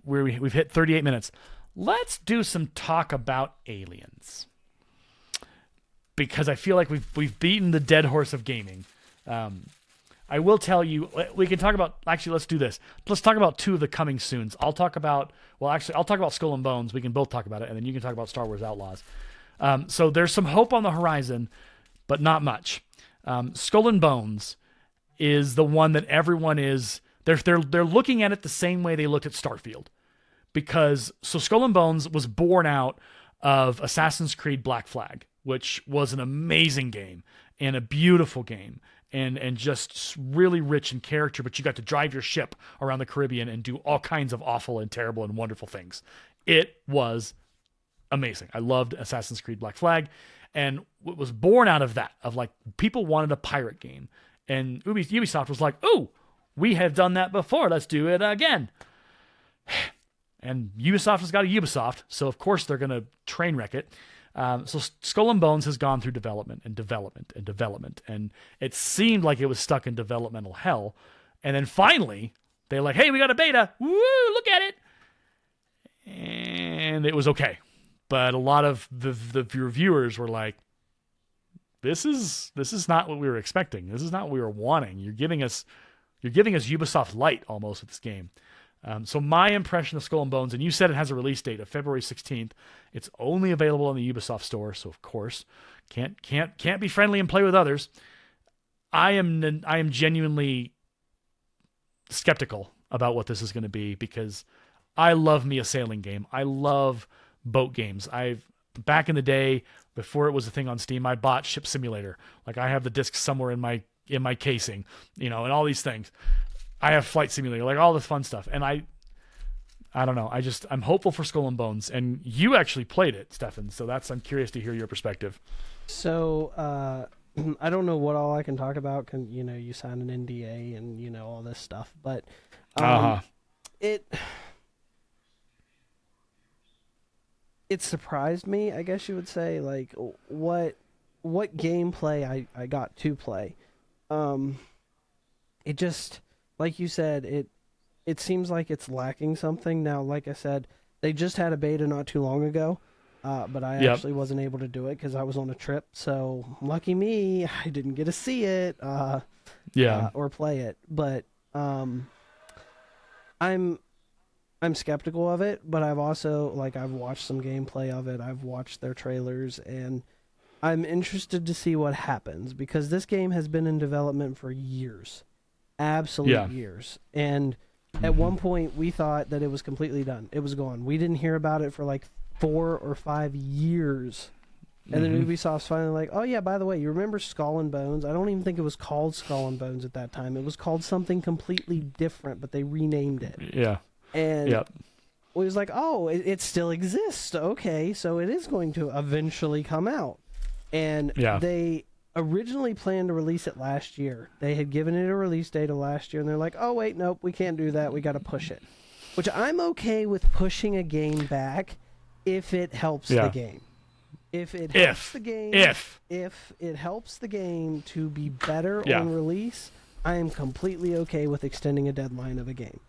we've hit 38 minutes. Let's do some talk about aliens, because I feel like we've beaten the dead horse of gaming. I will tell you, we can talk about, actually, let's do this. Let's talk about two of the coming soons. I'll talk about Skull and Bones. We can both talk about it, and then you can talk about Star Wars Outlaws. So there's some hope on the horizon, but not much. Skull and Bones is the one that everyone is, they're looking at it the same way they looked at Starfield. Because, so Skull and Bones was born out of Assassin's Creed Black Flag, which was an amazing game and a beautiful game. and just really rich in character, but you got to drive your ship around the Caribbean and do all kinds of awful and terrible and wonderful things. It was amazing. I loved Assassin's Creed Black Flag, and what was born out of that, of like people wanted a pirate game, and Ubisoft was like, "Oh, we have done that before. Let's do it again." And Ubisoft has got a Ubisoft, so of course they're going to train wreck it. So Skull and Bones has gone through development, and it seemed like it was stuck in developmental hell. And then finally, they're like, "Hey, we got a beta. Woo, look at it." And it was okay. But a lot of the reviewers were like, this is not what we were expecting. This is not what we were wanting. You're giving us Ubisoft Light almost with this game. So my impression of Skull and Bones, and you said it has a release date of February 16th. It's only available in the Ubisoft store, so of course can't be friendly and play with others. I am genuinely skeptical about what this is going to be, because I love me a sailing game. I love boat games. Back in the day, before it was a thing on Steam, I bought Ship Simulator. Like, I have the disc somewhere in my casing, and all these things. I have Flight Simulator, like all this fun stuff. And I don't know. I'm hopeful for Skull and Bones. And you actually played it, Stefan. So I'm curious to hear your perspective. So, I don't know what all I can talk about. You signed an NDA and, all this stuff. But it surprised me, I guess you would say, like what gameplay I got to play. It just, like you said, it seems like it's lacking something. Now, like I said, they just had a beta not too long ago, but I actually wasn't able to do it because I was on a trip. So lucky me, I didn't get to see it or play it. But I'm skeptical of it, but I've also, I've watched some gameplay of it. I've watched their trailers, and I'm interested to see what happens, because this game has been in development for years. Absolute years. And at one point, we thought that it was completely done. It was gone. We didn't hear about it for 4 or 5 years. And then Ubisoft's finally like, "Oh yeah, by the way, you remember Skull and Bones?" I don't even think it was called Skull and Bones at that time. It was called something completely different, but they renamed it. Yeah. And we was like, "Oh, it still exists. Okay, so it is going to eventually come out." And they originally planned to release it last year. They had given it a release date of last year, and they're like, "Oh wait, nope, we can't do that. We got to push it." Which I'm okay with pushing a game back if it helps the game. If it helps the game, if it helps the game to be better on release, I am completely okay with extending a deadline of a game.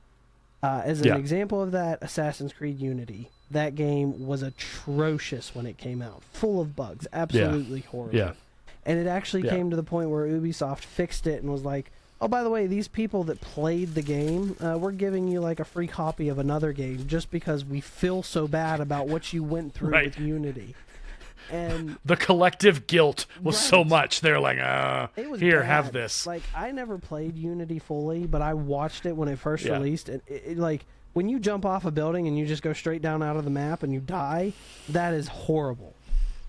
As an example of that, Assassin's Creed Unity. That game was atrocious when it came out. Full of bugs. Absolutely horrible. Yeah. And it actually came to the point where Ubisoft fixed it and was like, "Oh, by the way, these people that played the game, we're giving you a free copy of another game just because we feel so bad about what you went through with Unity." And the collective guilt was so much. They're like, "Here, have this." I never played Unity fully, but I watched it when it first released, and it when you jump off a building and you just go straight down out of the map and you die, that is horrible.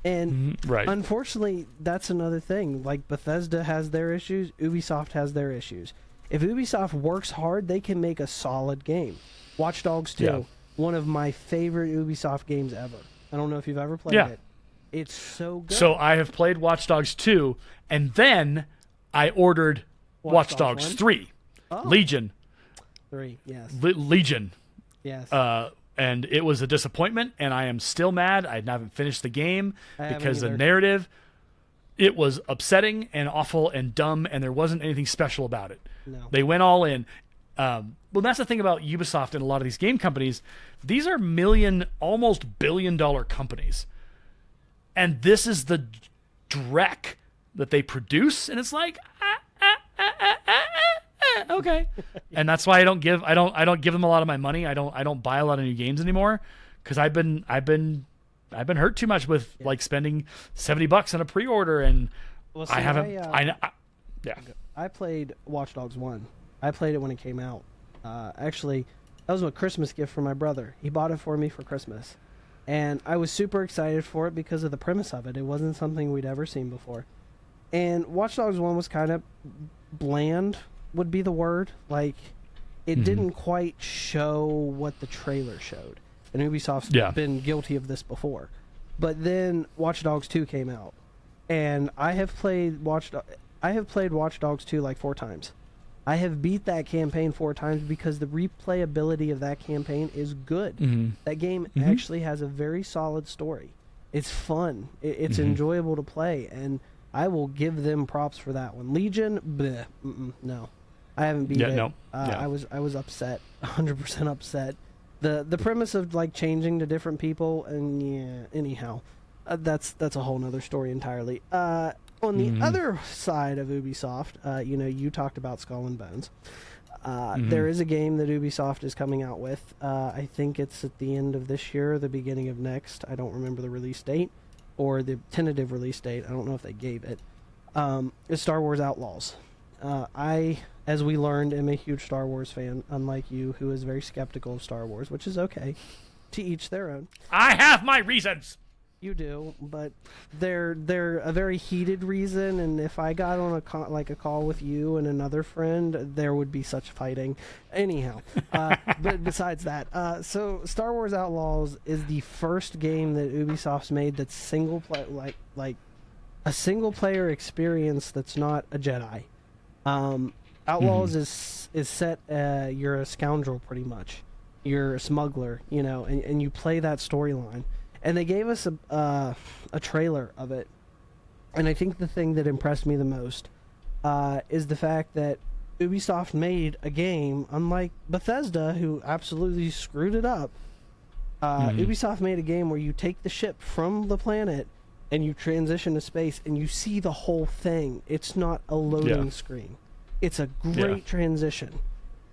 And unfortunately, that's another thing. Bethesda has their issues, Ubisoft has their issues. If Ubisoft works hard, they can make a solid game. Watch Dogs 2, one of my favorite Ubisoft games ever. I don't know if you've ever played it. It's so good. So I have played Watch Dogs 2, and then I ordered Watch Dogs 3. Oh. Legion. 3, yes. Legion. Yes. And it was a disappointment, and I am still mad. I haven't finished the game because the narrative, it was upsetting and awful and dumb, and there wasn't anything special about it. No. They went all in. Well, that's the thing about Ubisoft and a lot of these game companies. These are almost billion-dollar companies. And this is the dreck that they produce, and it's like, okay. And that's why I don't give them a lot of my money. I don't buy a lot of new games anymore, because I've been hurt too much with spending $70 on a pre-order, and I haven't. I played Watch Dogs 1. I played it when it came out. Actually, that was a Christmas gift for my brother. He bought it for me for Christmas. And I was super excited for it because of the premise of it. It wasn't something we'd ever seen before. And Watch Dogs 1 was kind of bland, would be the word. Like, it didn't quite show what the trailer showed. And Ubisoft's been guilty of this before. But then Watch Dogs 2 came out. And I have played Watch Dogs 2 like 4 times. I have beat that campaign 4 times because the replayability of that campaign is good. That game actually has a very solid story. It's fun. It's enjoyable to play, and I will give them props for that one. Legion, bleh, no, I haven't beat it. No. I was upset, 100% upset. The premise of like changing to different people, and anyhow, that's a whole nother story entirely. On the other side of Ubisoft, you talked about Skull and Bones. There is a game that Ubisoft is coming out with. I think it's at the end of this year, the beginning of next. I don't remember the release date or the tentative release date. I don't know if they gave it. It's Star Wars Outlaws. I, as we learned, am a huge Star Wars fan, unlike you, who is very skeptical of Star Wars, which is okay. To each their own. I have my reasons. You do, but they're a very heated reason, and if I got on a call with you and another friend, there would be such fighting. Anyhow, but besides that, so Star Wars Outlaws is the first game that Ubisoft's made that's single play, like a single player experience that's not a Jedi. Outlaws is set. You're a scoundrel, pretty much. You're a smuggler, and you play that storyline. And they gave us a trailer of it. And I think the thing that impressed me the most is the fact that Ubisoft made a game, unlike Bethesda, who absolutely screwed it up. Ubisoft made a game where you take the ship from the planet and you transition to space and you see the whole thing. It's not a loading screen. It's a great transition.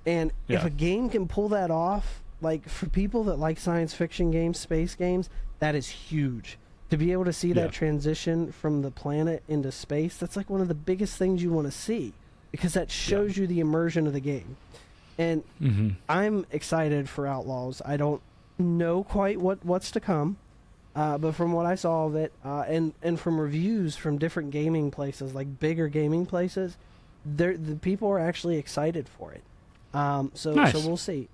And if a game can pull that off, like for people that like science fiction games, space games, that is huge. To be able to see that transition from the planet into space, that's like one of the biggest things you want to see, because that shows you the immersion of the game. And I'm excited for Outlaws. I don't know quite what's to come, but from what I saw of it, and from reviews from different gaming places, like bigger gaming places, the people are actually excited for it. So we'll see.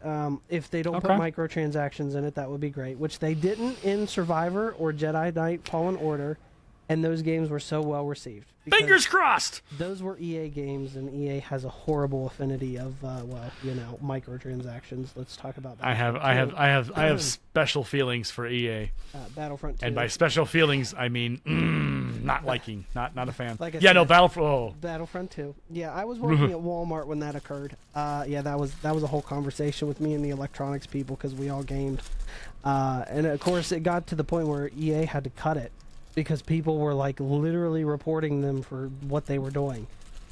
If they don't put microtransactions in it, that would be great, which they didn't in Survivor or Jedi Knight Fallen Order, and those games were so well received. Fingers crossed! Those were EA games, and EA has a horrible affinity of, microtransactions. Let's talk about that. I have special feelings for EA. Battlefront 2. And by special feelings, I mean not liking, not a fan. Like I said, Battlefront 2. Yeah, I was working at Walmart when that occurred. That was a whole conversation with me and the electronics people because we all gamed. And of course, it got to the point where EA had to cut it, because people were like literally reporting them for what they were doing.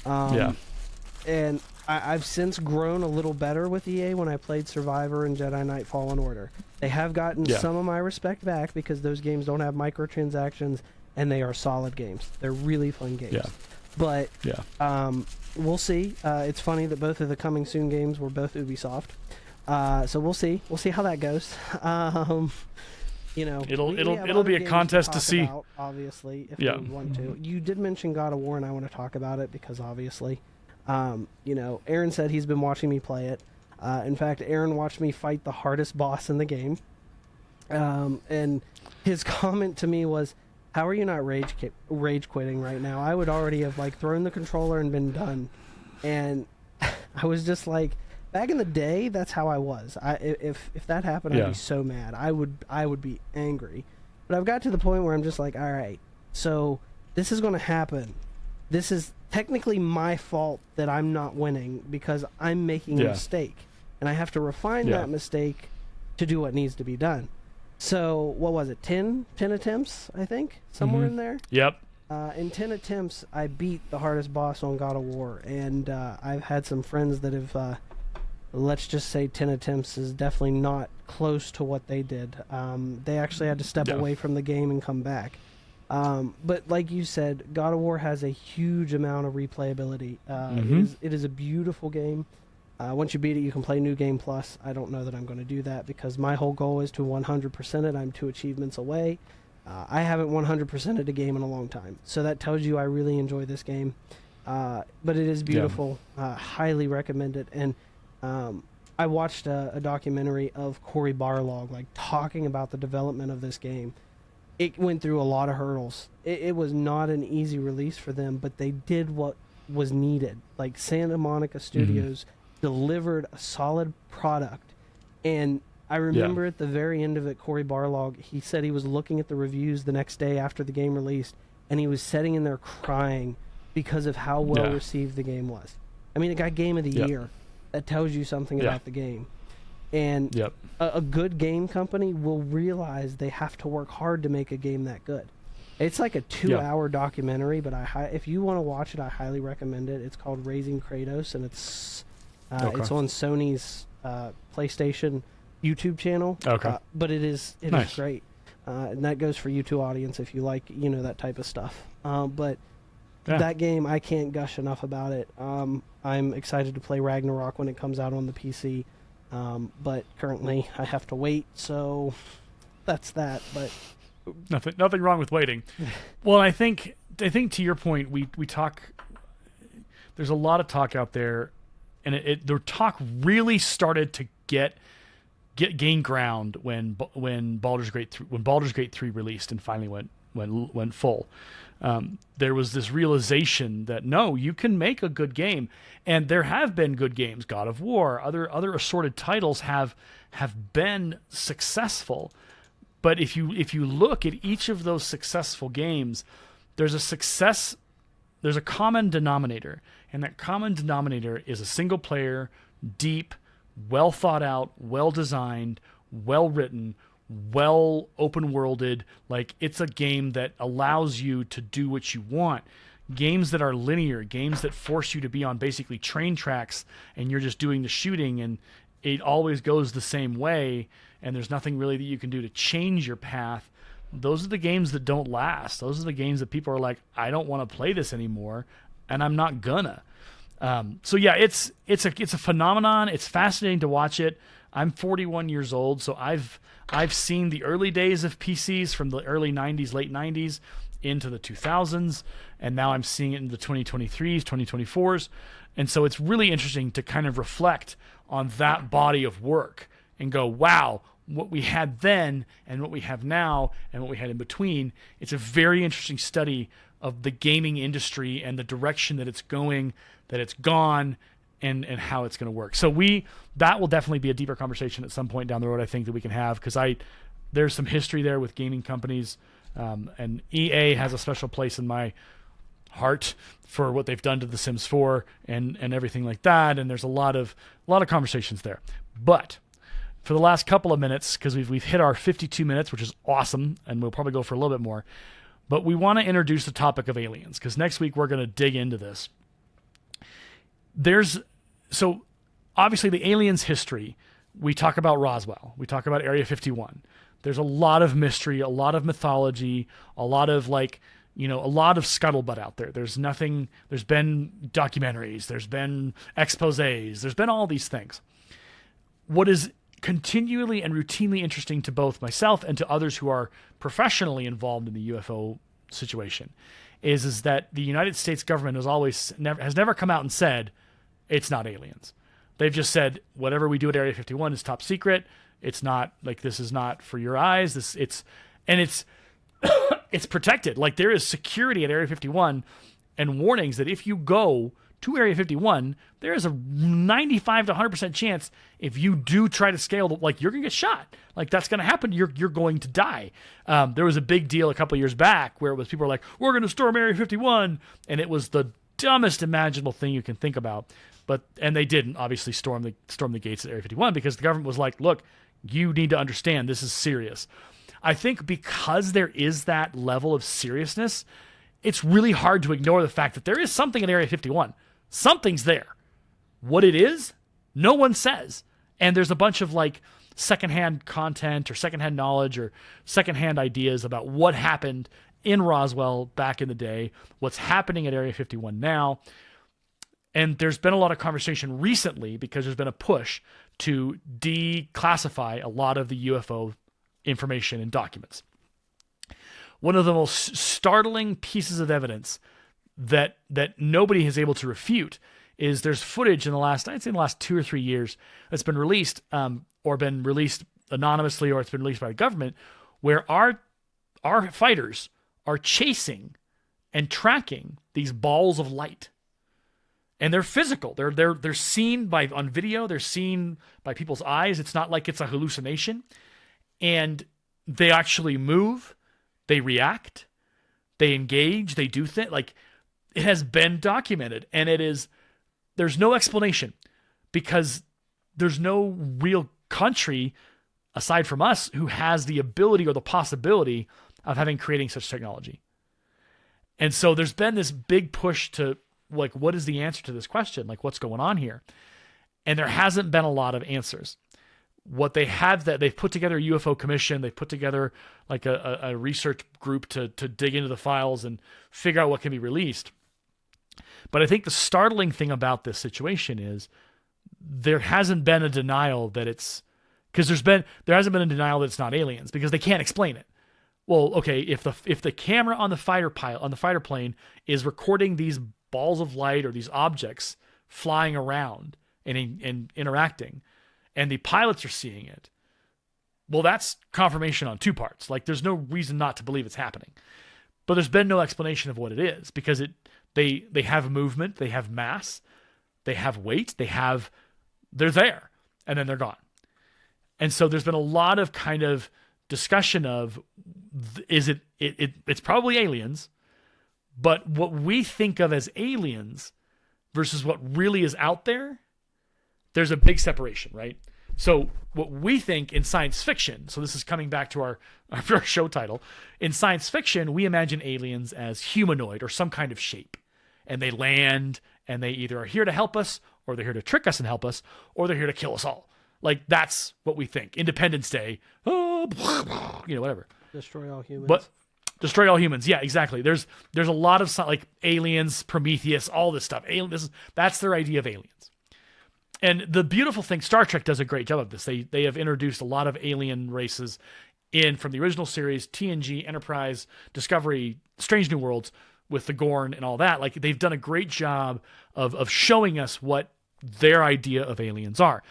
And I've since grown a little better with EA when I played Survivor and Jedi Knight Fallen Order. They have gotten some of my respect back because those games don't have microtransactions and they are solid games. They're really fun games. But we'll see. It's funny that both of the coming soon games were both Ubisoft. So we'll see. We'll see how that goes. It'll be a contest to see. About, obviously, if we want to. You did mention God of War, and I want to talk about it because obviously, Aaron said he's been watching me play it. In fact, Aaron watched me fight the hardest boss in the game. And his comment to me was, "How are you not rage quitting right now? I would already have thrown the controller and been done." And I was just like, back in the day, that's how I was. If that happened, I'd be so mad. I would be angry. But I've got to the point where I'm just like, all right, so this is going to happen. This is technically my fault that I'm not winning because I'm making a mistake. And I have to refine that mistake to do what needs to be done. So, what was it, 10 attempts, I think? Somewhere in there? Yep. In 10 attempts, I beat the hardest boss on God of War. And I've had some friends that have... let's just say 10 attempts is definitely not close to what they did. They actually had to step away from the game and come back. But like you said, God of War has a huge amount of replayability. It is a beautiful game. Once you beat it, you can play New Game Plus. I don't know that I'm going to do that because my whole goal is to 100% it. I'm 2 achievements away. I haven't 100%ed a game in a long time, so that tells you I really enjoy this game. But it is beautiful. Highly recommend it. And I watched a documentary of Cory Barlog, like talking about the development of this game. It went through a lot of hurdles. It was not an easy release for them, but they did what was needed. Like Santa Monica Studios delivered a solid product. And I remember at the very end of it, Cory Barlog, he said he was looking at the reviews the next day after the game released, and he was sitting in there crying because of how well received the game was. I mean, it got Game of the Year. That tells you something about the game. And a good game company will realize they have to work hard to make a game that good. It's like a 2-hour documentary, but if you want to watch it, I highly recommend it. It's called Raising Kratos, and it's on Sony's PlayStation YouTube channel. But it is great. And that goes for you two audience if you like, that type of stuff. But that game, I can't gush enough about it. I'm excited to play Ragnarok when it comes out on the PC. But currently I have to wait, so that's that. But nothing wrong with waiting. Well, I think to your point, we talk. There's a lot of talk out there, and the talk really started to gain ground when Baldur's Gate 3 released and finally went full. There was this realization that no, you can make a good game, and there have been good games. God of War, other assorted titles have been successful. But if you look at each of those successful games, there's a common denominator, and that common denominator is a single player, deep, well thought out, well designed, well written, well open-worlded. Like, it's a game that allows you to do what you want. Games that are linear, games that force you to be on basically train tracks and you're just doing the shooting and it always goes the same way and there's nothing really that you can do to change your path. Those are the games that don't last. Those are the games that people are like, I don't want to play this anymore, and I'm not gonna. So yeah, it's a phenomenon. It's fascinating to watch it. I'm 41 years old, so I've seen the early days of PCs from the early 90s, late 90s into the 2000s, and now I'm seeing it in the 2023s, 2024s. And so it's really interesting to kind of reflect on that body of work and go, wow, what we had then and what we have now and what we had in between. It's a very interesting study of the gaming industry and the direction that it's going, that it's gone, and how it's going to work. So that will definitely be a deeper conversation at some point down the road, I think, that we can have, because there's some history there with gaming companies, and EA has a special place in my heart for what they've done to The Sims 4 and everything like that, and there's a lot of conversations there. But for the last couple of minutes, because we've hit our 52 minutes, which is awesome, and we'll probably go for a little bit more, but we want to introduce the topic of aliens, because next week we're going to dig into this. So obviously the aliens history, we talk about Roswell, we talk about Area 51. There's a lot of mystery, a lot of mythology, a lot of a lot of scuttlebutt out there. There's been documentaries, there's been exposés, there's been all these things. What is continually and routinely interesting to both myself and to others who are professionally involved in the UFO situation is that the United States government has never come out and said it's not aliens. They've just said whatever we do at Area 51 is top secret. It's not like, this is not for your eyes. It's protected. Like, there is security at Area 51 and warnings that if you go to Area 51, there is a 95 to 100% chance if you do try to scale, you're going to get shot. Like, that's going to happen. You're going to die. There was a big deal a couple of years back where people were like, we're going to storm Area 51. And it was the dumbest imaginable thing you can think about. And they didn't obviously storm the gates at Area 51 because the government was like, look, you need to understand this is serious. I think because there is that level of seriousness, it's really hard to ignore the fact that there is something at Area 51. Something's there. What it is, no one says. And there's a bunch of secondhand content or secondhand knowledge or secondhand ideas about what happened in Roswell back in the day, what's happening at Area 51 now. And there's been a lot of conversation recently because there's been a push to declassify a lot of the UFO information and documents. one of the most startling pieces of evidence that nobody is able to refute is there's footage in the last 2 or 3 years that's been released, or been released anonymously, or it's been released by the government, where our fighters are chasing and tracking these balls of light. And they're physical. They're seen on video. They're seen by people's eyes. It's not like it's a hallucination. And they actually move. They react. They engage. They do things. Like, it has been documented. And there's no explanation, because there's no real country aside from us who has the ability or the possibility of creating such technology. And so there's been this big push to, like, what is the answer to this question? Like, what's going on here? And there hasn't been a lot of answers. What they have, that they've put together a UFO commission, they've put together like a research group to dig into the files and figure out what can be released. But I think the startling thing about this situation is there hasn't been a denial that it's, because there hasn't been a denial that it's not aliens, because they can't explain it. Well, okay, if the camera on the fighter plane is recording these balls of light or these objects flying around and interacting, and the pilots are seeing it, well, that's confirmation on two parts. Like, there's no reason not to believe it's happening. But there's been no explanation of what it is, because they have movement, they have mass, they have weight, they're there, and then they're gone. And so there's been a lot of kind of discussion of, it's probably aliens, but what we think of as aliens versus what really is out there, there's a big separation, right? So what we think in science fiction, so this is coming back to our show title, in science fiction, we imagine aliens as humanoid or some kind of shape. And they land, and they either are here to help us, or they're here to trick us and help us, or they're here to kill us all. Like, that's what we think. Independence Day, whatever. Destroy all humans. But destroy all humans. Yeah, exactly. There's a lot of, like, aliens, Prometheus, all this stuff. That's their idea of aliens. And the beautiful thing, Star Trek does a great job of this. They have introduced a lot of alien races from the original series, TNG, Enterprise, Discovery, Strange New Worlds, with the Gorn and all that. Like, they've done a great job of showing us what their idea of aliens are.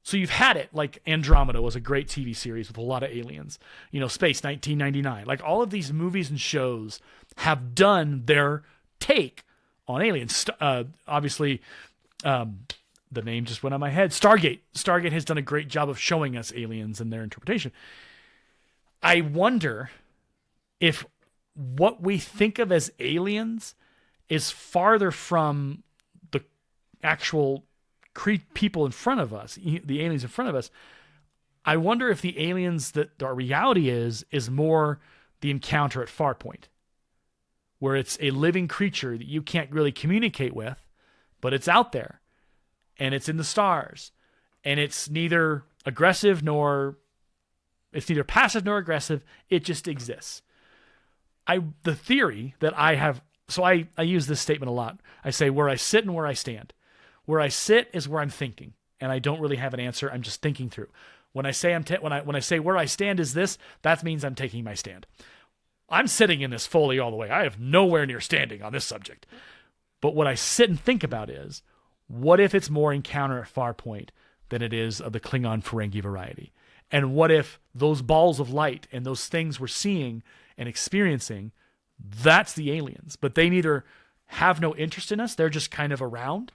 So you've had it, like Andromeda was a great TV series with a lot of aliens. Space 1999. Like, all of these movies and shows have done their take on aliens. Obviously, the name just went on my head. Stargate. Stargate has done a great job of showing us aliens and their interpretation. I wonder if what we think of as aliens is farther from the actual people in front of us, the aliens in front of us. I wonder if the aliens that our reality is more the encounter at Farpoint, where it's a living creature that you can't really communicate with, but it's out there, and it's in the stars, and it's neither passive nor aggressive. It just exists. The theory that I have, so I use this statement a lot. I say, where I sit and where I stand. Where I sit is where I'm thinking, and I don't really have an answer. I'm just thinking through. When I say when I say where I stand is this, that means I'm taking my stand. I'm sitting in this fully all the way. I have nowhere near standing on this subject. But what I sit and think about is, what if it's more encounter at Farpoint than it is of the Klingon Ferengi variety? And what if those balls of light and those things we're seeing and experiencing, that's the aliens, but they neither have no interest in us, they're just kind of around,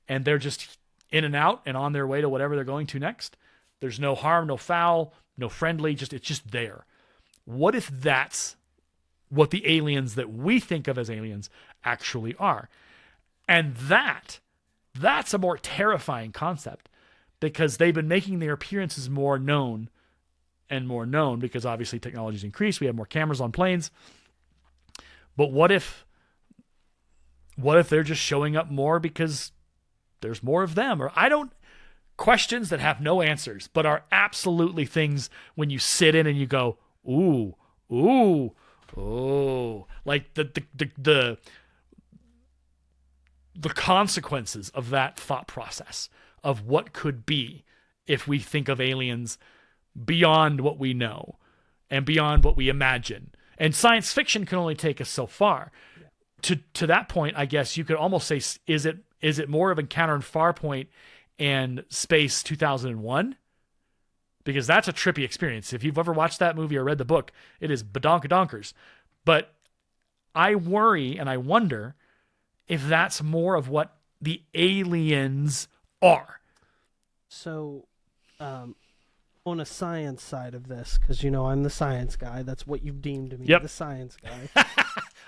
and they're just in and out and on their way to whatever they're going to next. There's no harm, no foul, no friendly, it's just there. What if that's what the aliens that we think of as aliens actually are? And that's a more terrifying concept, because they've been making their appearances more known and more known, because obviously technology's increased. We have more cameras on planes. But what if they're just showing up more because there's more of them? Or questions that have no answers, but are absolutely things when you sit in and you go, ooh, like the consequences of that thought process of what could be if we think of aliens beyond what we know and beyond what we imagine And science fiction can only take us so far. To that point, I guess you could almost say, is it more of Encounter in Farpoint and Space 2001? Because that's a trippy experience. If you've ever watched that movie or read the book, it is badonkadonk. But I worry and I wonder if that's more of what the aliens are. So, on a science side of this, because I'm the science guy. That's what you've deemed me, the science guy.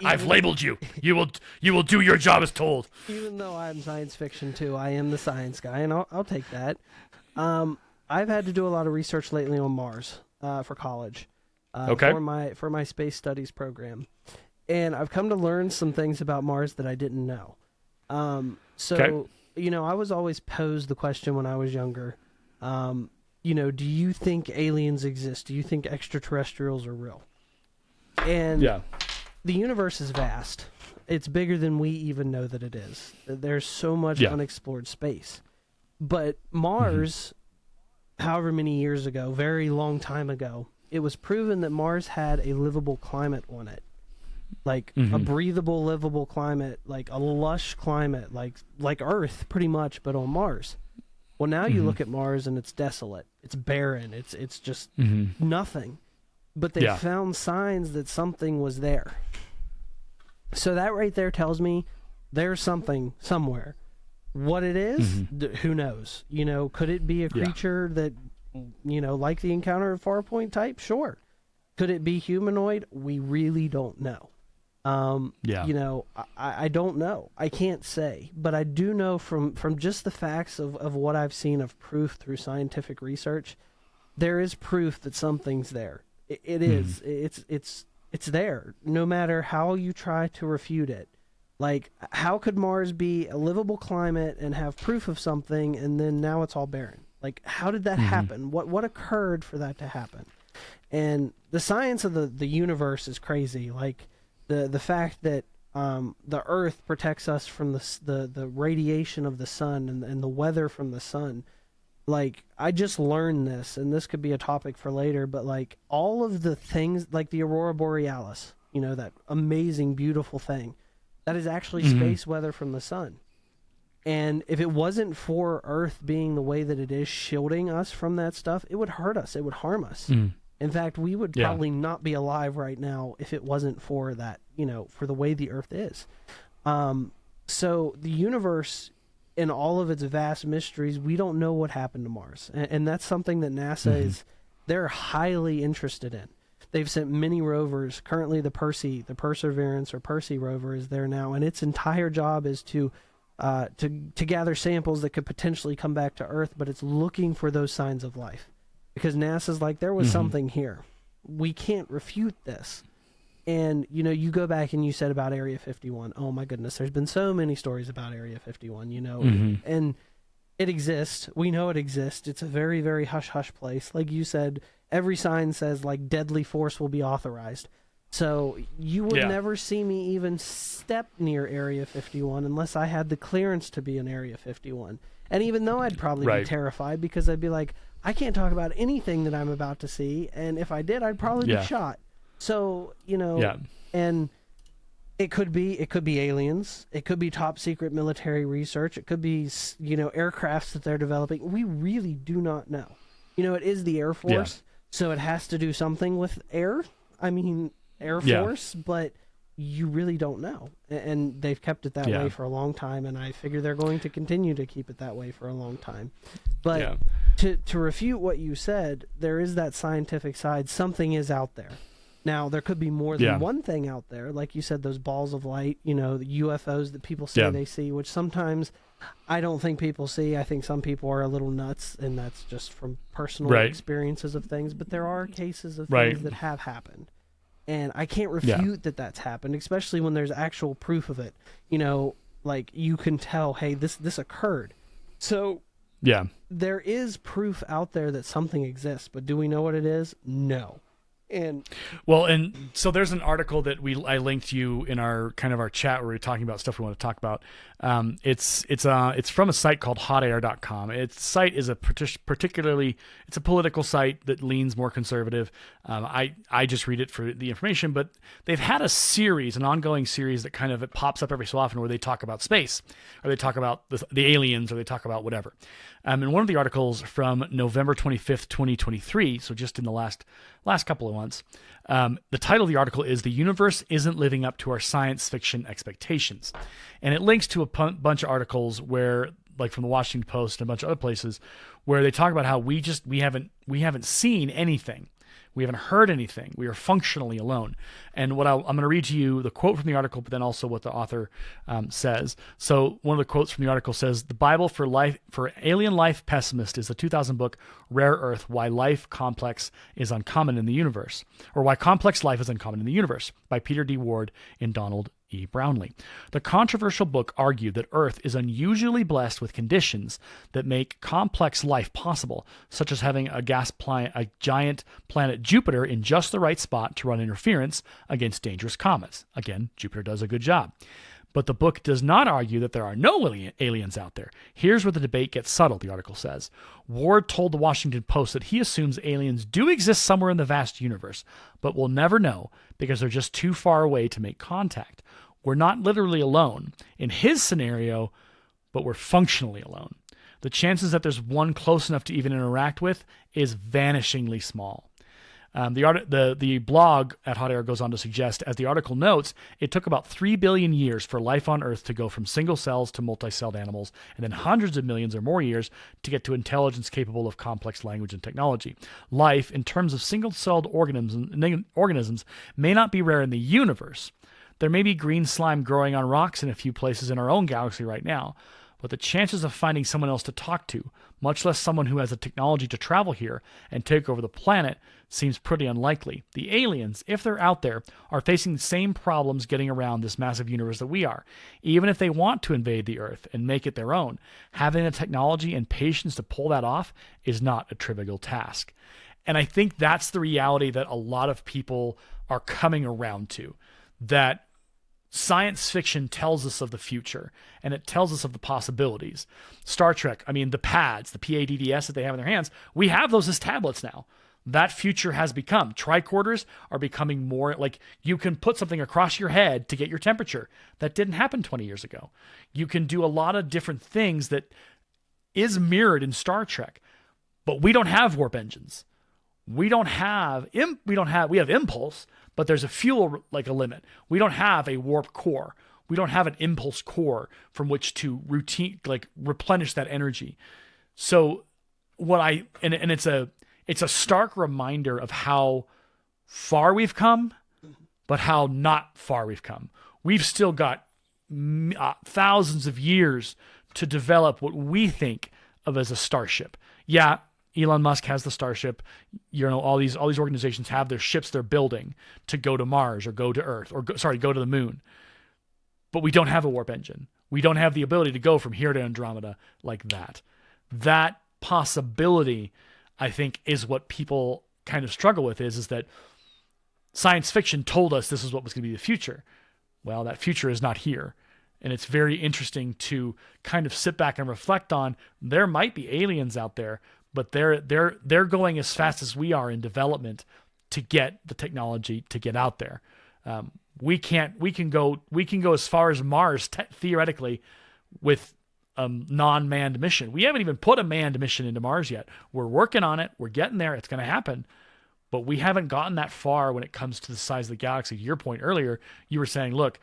I've labeled you. You will do your job as told. Even though I'm science fiction too, I am the science guy, and I'll take that. I've had to do a lot of research lately on Mars for college, for my space studies program, and I've come to learn some things about Mars that I didn't know. I was always posed the question when I was younger. Do you think aliens exist? Do you think extraterrestrials are real? And the universe is vast. It's bigger than we even know that it is. There's so much unexplored space. But Mars, however many years ago, very long time ago, it was proven that Mars had a livable climate on it. Like a breathable, livable climate, like a lush climate, like Earth pretty much, but on Mars. Well, now you look at Mars and it's desolate. It's barren. It's just nothing. But they found signs that something was there. So that right there tells me there's something somewhere. What it is, who knows? Could it be a creature that, like the Encounter at Farpoint type? Sure. Could it be humanoid? We really don't know. I don't know. I can't say. But I do know from just the facts of what I've seen of proof through scientific research, there is proof that something's there. It is. It's there. No matter how you try to refute it. Like, how could Mars be a livable climate and have proof of something, and then now it's all barren? Like, how did that happen? What occurred for that to happen? And the science of the universe is crazy. Like, the fact that the Earth protects us from the radiation of the sun and the weather from the sun. Like, I just learned this, and this could be a topic for later, but like all of the things, like the Aurora Borealis, that amazing, beautiful thing, that is actually space weather from the sun. And if it wasn't for Earth being the way that it is, shielding us from that stuff, it would hurt us. It would harm us. In fact, we would probably not be alive right now if it wasn't for that, for the way the Earth is. So the universe, in all of its vast mysteries, we don't know what happened to Mars. And that's something that NASA they're highly interested in. They've sent many rovers. Currently, the Perseverance or Percy rover is there now, and its entire job is to gather samples that could potentially come back to Earth, but it's looking for those signs of life. Because NASA's like, there was something here. We can't refute this. And, you go back and you said about Area 51. Oh, my goodness. There's been so many stories about Area 51, And it exists. We know it exists. It's a very, very hush-hush place. Like you said, every sign says, like, deadly force will be authorized. So you would never see me even step near Area 51 unless I had the clearance to be in Area 51. And even though I'd probably be terrified, because I'd be like, I can't talk about anything that I'm about to see, and if I did, I'd probably be shot. So, and it could be aliens, it could be top secret military research, it could be, aircrafts that they're developing. We really do not know. It is the Air Force, so it has to do something with air. I mean, Air Force, but you really don't know. And they've kept it that way for a long time, and I figure they're going to continue to keep it that way for a long time. But to refute what you said, there is that scientific side. Something is out there. Now, there could be more than one thing out there. Like you said, those balls of light, the UFOs that people say they see, which sometimes I don't think people see. I think some people are a little nuts, and that's just from personal experiences of things. But there are cases of things that have happened. And I can't refute that that's happened, especially when there's actual proof of it. Like you can tell, hey, this occurred. So there is proof out there that something exists, but do we know what it is? No. And Well, and so there's an article that I linked you in our chat where we're talking about stuff we want to talk about. It's from a site called hotair.com. Its site is particularly it's a political site that leans more conservative. I just read it for the information, but they've had an ongoing series that kind of it pops up every so often where they talk about space, or they talk about the aliens, or they talk about whatever. And one of the articles from November 25th, 2023, so just in the last couple of months, the title of the article is "The Universe Isn't Living Up to Our Science Fiction Expectations." And it links to a bunch of articles where, like from the Washington Post and a bunch of other places, where they talk about how we haven't seen anything. We haven't heard anything. We are functionally alone. And I'm going to read to you the quote from the article, but then also what the author says. So one of the quotes from the article says, "The Bible for alien life pessimist is the 2000 book Rare Earth: Why Life Complex is Uncommon in the Universe, or Why Complex Life is Uncommon in the Universe, by Peter D. Ward and Donald E. Brownlee. The controversial book argued that Earth is unusually blessed with conditions that make complex life possible, such as having a giant planet Jupiter in just the right spot to run interference against dangerous comets. Again, Jupiter does a good job. But the book does not argue that there are no aliens out there. Here's where the debate gets subtle," the article says. Ward told the Washington Post that he assumes aliens do exist somewhere in the vast universe, but we'll never know because they're just too far away to make contact. We're not literally alone in his scenario, but we're functionally alone. The chances that there's one close enough to even interact with is vanishingly small. The blog at Hot Air goes on to suggest, as the article notes, it took about 3 billion years for life on Earth to go from single cells to multi-celled animals, and then hundreds of millions or more years to get to intelligence capable of complex language and technology. Life, in terms of single-celled organisms, may not be rare in the universe. There may be green slime growing on rocks in a few places in our own galaxy right now, but the chances of finding someone else to talk to, much less someone who has the technology to travel here and take over the planet, seems pretty unlikely. The aliens, if they're out there, are facing the same problems getting around this massive universe that we are. Even if they want to invade the Earth and make it their own, having the technology and patience to pull that off is not a trivial task. And I think that's the reality that a lot of people are coming around to, that science fiction tells us of the future, and it tells us of the possibilities. Star Trek, the pads, the PADDS that they have in their hands, we have those as tablets now. That future has become. Tricorders are becoming more like you can put something across your head to get your temperature. That didn't happen 20 years ago. You can do a lot of different things that is mirrored in Star Trek, but we don't have warp engines. We have impulse, but there's a fuel like a limit. We don't have a warp core. We don't have an impulse core from which to replenish that energy. So it's a stark reminder of how far we've come, but how not far we've come. We've still got thousands of years to develop what we think of as a starship. Yeah, Elon Musk has the Starship. All these organizations have their ships they're building to go to Mars or go to Earth go to the moon. But we don't have a warp engine. We don't have the ability to go from here to Andromeda like that. That possibility, I think, is what people kind of struggle with is that science fiction told us this is what was going to be the future. Well, that future is not here. And it's very interesting to kind of sit back and reflect on there might be aliens out there, but they're going as fast as we are in development to get the technology to get out there. We can go as far as Mars theoretically with a non-manned mission. We haven't even put a manned mission into Mars yet. We're working on it. We're getting there. It's going to happen. But we haven't gotten that far when it comes to the size of the galaxy. To your point earlier, you were saying, look,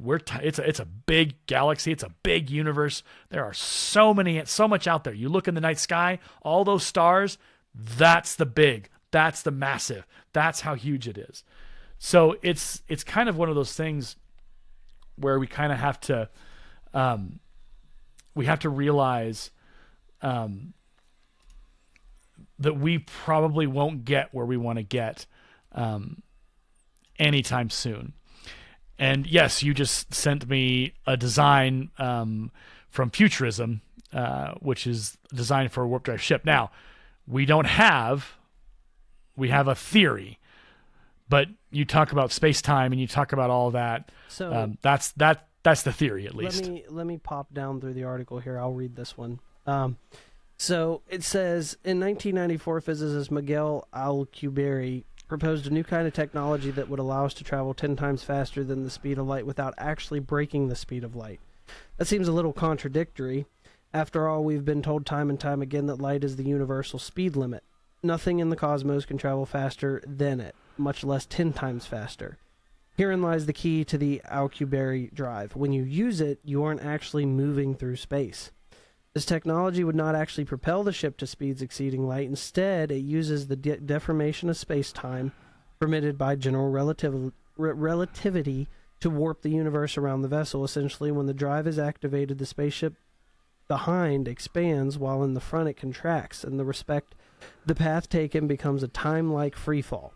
it's a big galaxy. It's a big universe. There are so much out there. You look in the night sky, all those stars, that's the big, that's the massive. That's how huge it is. So it's kind of one of those things where we kind of have to, realize that we probably won't get where we want to get anytime soon. And yes, you just sent me a design from Futurism, which is designed for a warp drive ship. Now, we have a theory But you talk about space time and you talk about all that. So That's the theory, at least. let me pop down through the article here. I'll read this one. So it says, in 1994, physicist Miguel Alcubierre proposed a new kind of technology that would allow us to travel 10 times faster than the speed of light without actually breaking the speed of light. That seems a little contradictory. After all, we've been told time and time again that light is the universal speed limit. Nothing in the cosmos can travel faster than it, much less 10 times faster. Herein lies the key to the Alcubierre drive. When you use it, you aren't actually moving through space. This technology would not actually propel the ship to speeds exceeding light. Instead, it uses the deformation of space-time permitted by general relativity to warp the universe around the vessel. Essentially, when the drive is activated, the spaceship behind expands while in the front it contracts. In the path taken becomes a time-like freefall.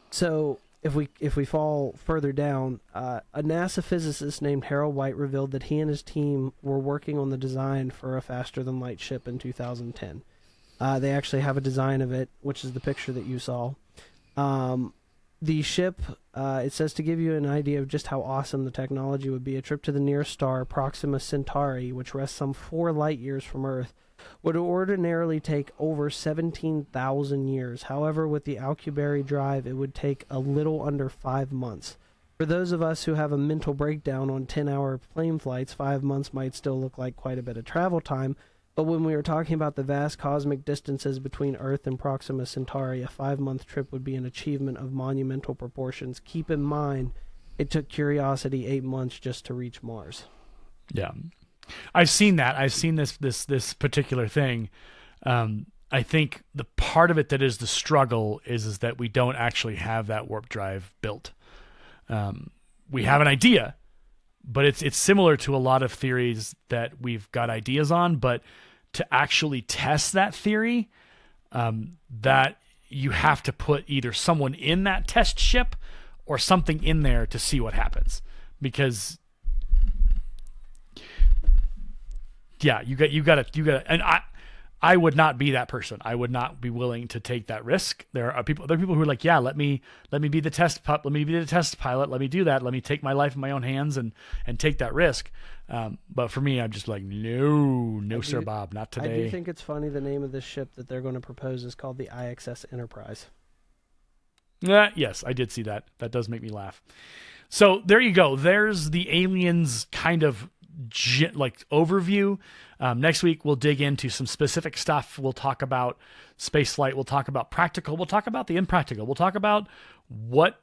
So, if we fall further down, a NASA physicist named Harold White revealed that he and his team were working on the design for a faster-than-light ship in 2010. They actually have a design of it, which is the picture that you saw. The ship, it says, to give you an idea of just how awesome the technology would be, a trip to the nearest star, Proxima Centauri, which rests some 4 light years from Earth, would ordinarily take over 17,000 years. However, with the Alcubierre drive, it would take a little under 5 months. For those of us who have a mental breakdown on 10-hour plane flights, 5 months might still look like quite a bit of travel time, but when we were talking about the vast cosmic distances between Earth and Proxima Centauri, a 5-month trip would be an achievement of monumental proportions. Keep in mind, it took Curiosity 8 months just to reach Mars. Yeah. I've seen that. I've seen this particular thing. I think the part of it that is the struggle is that we don't actually have that warp drive built. We have an idea, but it's similar to a lot of theories that we've got ideas on, but to actually test that theory, that you have to put either someone in that test ship or something in there to see what happens. Because yeah, you got to, and I would not be that person. I would not be willing to take that risk. There are people who are like, yeah, let me be the test pup, let me be the test pilot, let me do that, let me take my life in my own hands and take that risk. But for me, I'm just like, no, sir, Bob, not today. I do think it's funny. The name of this ship that they're going to propose is called the IXS Enterprise. Yes, I did see that. That does make me laugh. So there you go. There's the aliens kind of overview. Next week we'll dig into some specific stuff. We'll talk about space flight. We'll talk about practical. We'll talk about the impractical. We'll talk about what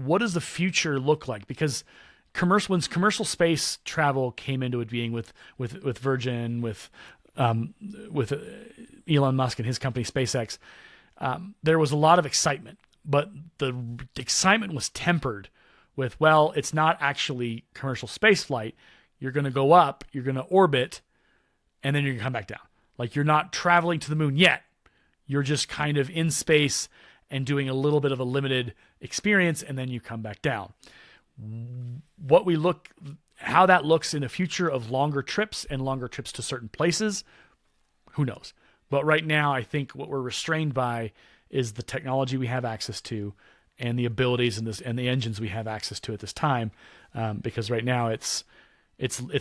does the future look like, because when commercial space travel came into being with Virgin, with Elon Musk and his company SpaceX, there was a lot of excitement, but the excitement was tempered with, well, it's not actually commercial space flight. You're going to go up, you're going to orbit, and then you're going to come back down. Like, you're not traveling to the moon yet. You're just kind of in space and doing a little bit of a limited experience, and then you come back down. How that looks in the future of longer trips and longer trips to certain places, who knows? But right now, I think what we're restrained by is the technology we have access to and the abilities and the engines we have access to at this time. Because right now it's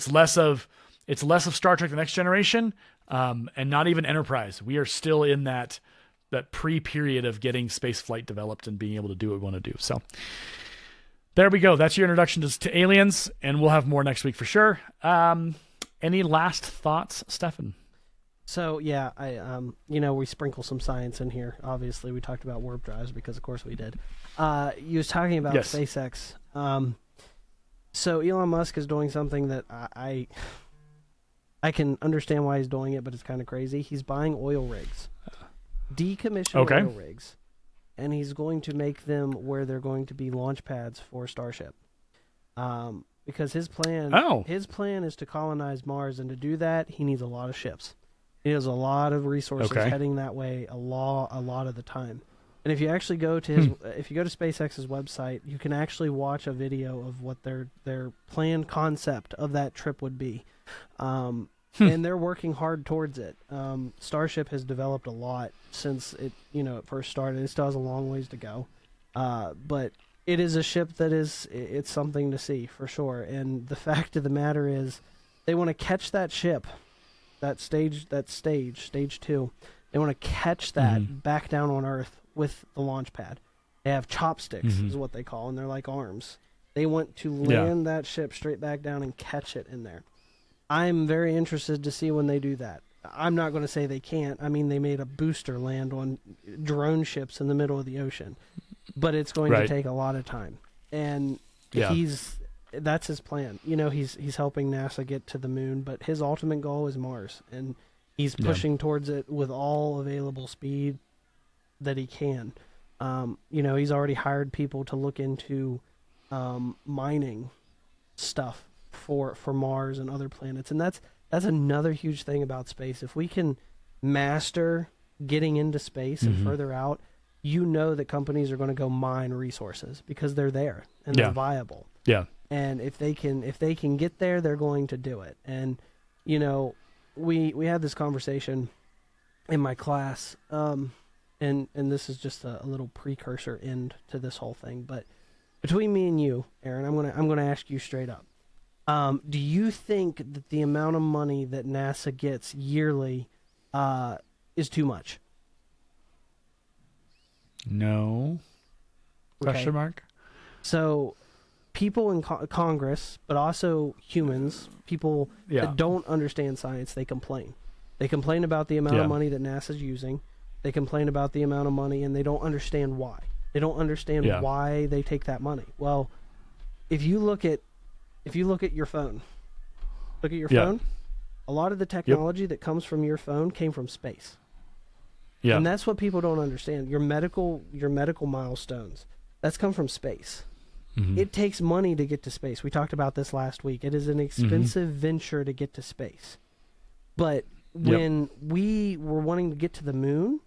less of Star Trek: The Next Generation, and not even Enterprise. We are still in that pre-period of getting space flight developed and being able to do what we want to do. So there we go. That's your introduction to aliens, and we'll have more next week for sure. Any last thoughts, Stefan? So yeah, we sprinkle some science in here. Obviously, we talked about warp drives because, of course, we did. You was talking about yes. SpaceX. So Elon Musk is doing something that I can understand why he's doing it, but it's kind of crazy. He's buying oil rigs, decommissioned oil rigs, and he's going to make them where they're going to be launch pads for Starship. Because his plan is to colonize Mars, and to do that, he needs a lot of ships. He has a lot of resources heading that way a lot of the time. And if you actually go to if you go to SpaceX's website, you can actually watch a video of what their planned concept of that trip would be. And they're working hard towards it. Starship has developed a lot since it first started. It still has a long ways to go. But it is a ship that it's something to see for sure. And the fact of the matter is, they want to catch that ship, stage 2. They want to catch that back down on Earth with the launch pad. They have chopsticks, is what they call, and they're like arms. They want to land that ship straight back down and catch it in there. I'm very interested to see when they do that. I'm not going to say they can't. I mean, they made a booster land on drone ships in the middle of the ocean, but it's going to take a lot of time. And that's his plan. You know, he's helping NASA get to the moon, but his ultimate goal is Mars, and he's pushing towards it with all available speed that he can. You know, he's already hired people to look into mining stuff for Mars and other planets, and that's another huge thing about space. If we can master getting into space and further out, you know that companies are going to go mine resources because they're there and they're viable. Yeah. And if they can get there, they're going to do it. And you know, we had this conversation in my class, and this is just a little precursor end to this whole thing. But between me and you, Aaron, I'm gonna ask you straight up. Do you think that the amount of money that NASA gets yearly is too much? No. Okay. Question mark? So people in Congress, but also humans, people that don't understand science, they complain. They complain about the amount of money that NASA's using. They complain about the amount of money, and they don't understand why. They don't understand why they take that money. Well, if you look at your phone, a lot of the technology that comes from your phone came from space. Yeah. And that's what people don't understand. Your medical milestones, that's come from space. It takes money to get to space. We talked about this last week. It is an expensive venture to get to space. But when we were wanting to get to the moon,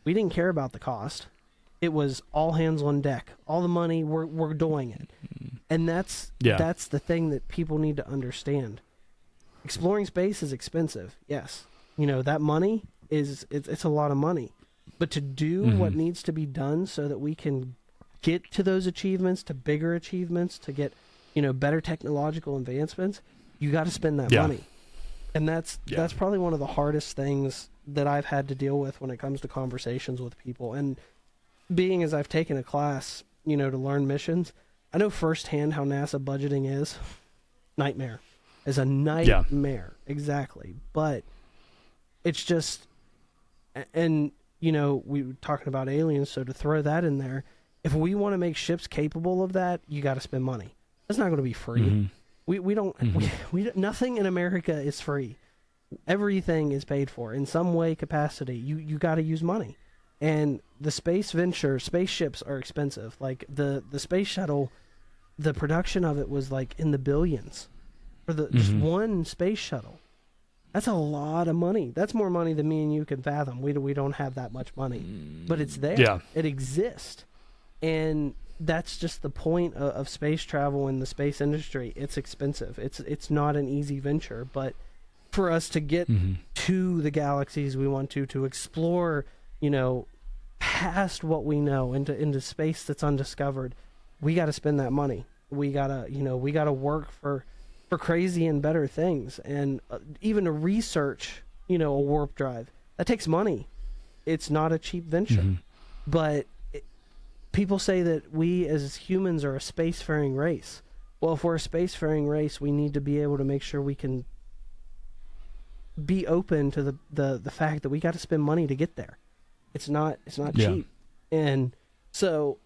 we didn't care about the cost. It was all hands on deck. All the money, we're doing it. And that's the thing that people need to understand. Exploring space is expensive, yes. You know, that money it's a lot of money. But to do what needs to be done so that we can get to those achievements, to bigger achievements, to get, you know, better technological advancements, you got to spend that money. And that's probably one of the hardest things that I've had to deal with when it comes to conversations with people. And being as I've taken a class, you know, to learn missions, I know firsthand how NASA budgeting is. Nightmare. It's a nightmare. Exactly. But it's just, and, you know, we were talking about aliens, so to throw that in there, if we want to make ships capable of that, you got to spend money. That's not going to be free. We don't, nothing in America is free. Everything is paid for in some way, capacity. You got to use money. And the space venture, spaceships are expensive. Like the space shuttle, the production of it was like in the billions for just one space shuttle. That's a lot of money. That's more money than me and you can fathom. We don't have that much money, but it's there. Yeah. It exists. And that's just the point of space travel in the space industry. It's expensive. It's not an easy venture, but for us to get to the galaxies we want to explore, you know, past what we know into space that's undiscovered, we got to spend that money. We gotta work for crazy and better things, and even to research, you know, a warp drive, that takes money. It's not a cheap venture, but people say that we as humans are a spacefaring race. Well, if we're a spacefaring race, we need to be able to make sure we can be open to the fact that we got to spend money to get there. It's not cheap. And so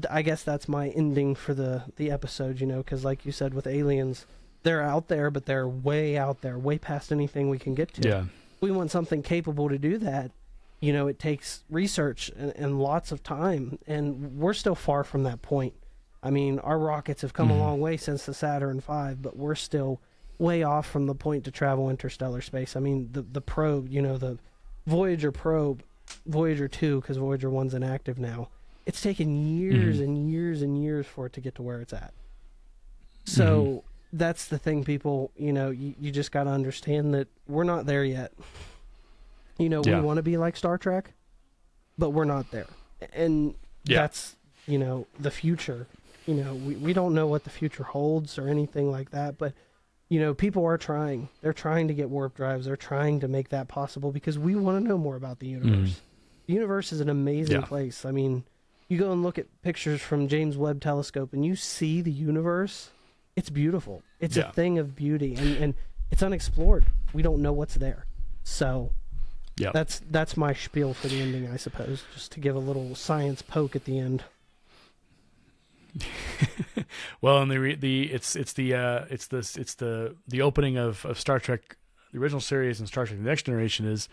I guess that's my ending for the episode, you know, because like you said with aliens, they're out there, but they're way out there, way past anything we can get to. Yeah. We want something capable to do that. You know, it takes research and lots of time, and we're still far from that point. I mean, our rockets have come a long way since the Saturn V, but we're still way off from the point to travel interstellar space. I mean, the probe, you know, the Voyager probe, Voyager 2, because Voyager 1's inactive now, it's taken years and years and years for it to get to where it's at. So that's the thing, people, you know, you just got to understand that we're not there yet. You know, we want to be like Star Trek, but we're not there. And the future. We don't know what the future holds or anything like that, but people are trying. They're trying to get warp drives. They're trying to make that possible because we want to know more about the universe. The universe is an amazing place. I mean, you go and look at pictures from James Webb Telescope and you see the universe. It's beautiful. It's a thing of beauty, and it's unexplored. We don't know what's there. So that's my spiel for the ending, I suppose, just to give a little science poke at the end. Well, and it's the opening of Star Trek, the original series, and Star Trek: The Next Generation is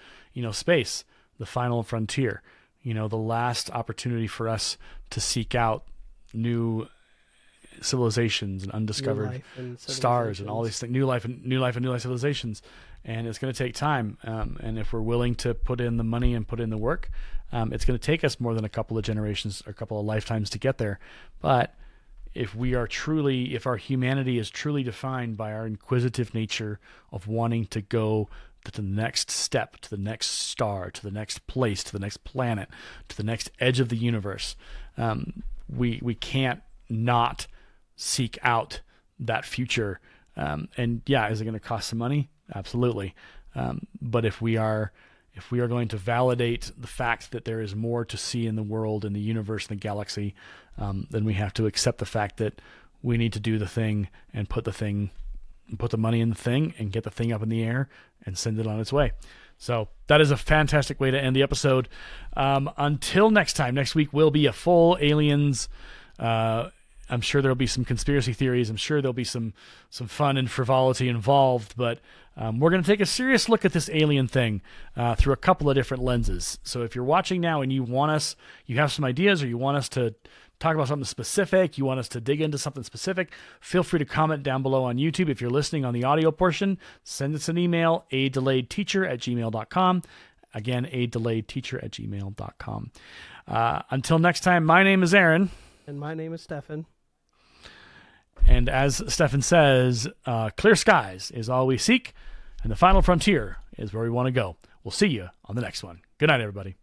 space, the final frontier, the last opportunity for us to seek out new civilizations and undiscovered stars and all these things, new life and new life civilizations, and it's going to take time. And if we're willing to put in the money and put in the work, it's going to take us more than a couple of generations or a couple of lifetimes to get there. But if our humanity is truly defined by our inquisitive nature of wanting to go to the next step, to the next star, to the next place, to the next planet, to the next edge of the universe, we can't not seek out that future. And is it going to cost some money? Absolutely. But if we are going to validate the fact that there is more to see in the world, in the universe, in the galaxy, then we have to accept the fact that we need to do the thing and put the money in the thing and get the thing up in the air and send it on its way. So that is a fantastic way to end the episode. Until next time, next week will be a full aliens. I'm sure there'll be some conspiracy theories. I'm sure there'll be some fun and frivolity involved, but we're going to take a serious look at this alien thing through a couple of different lenses. So if you're watching now and you have some ideas, or you want us to talk about something specific, you want us to dig into something specific, feel free to comment down below on YouTube. If you're listening on the audio portion, send us an email, adelayedteacher@gmail.com. Again, adelayedteacher@gmail.com. Until next time, my name is Aaron. And my name is Stefan. And as Stefan says, clear skies is all we seek, and the final frontier is where we want to go. We'll see you on the next one. Good night, everybody.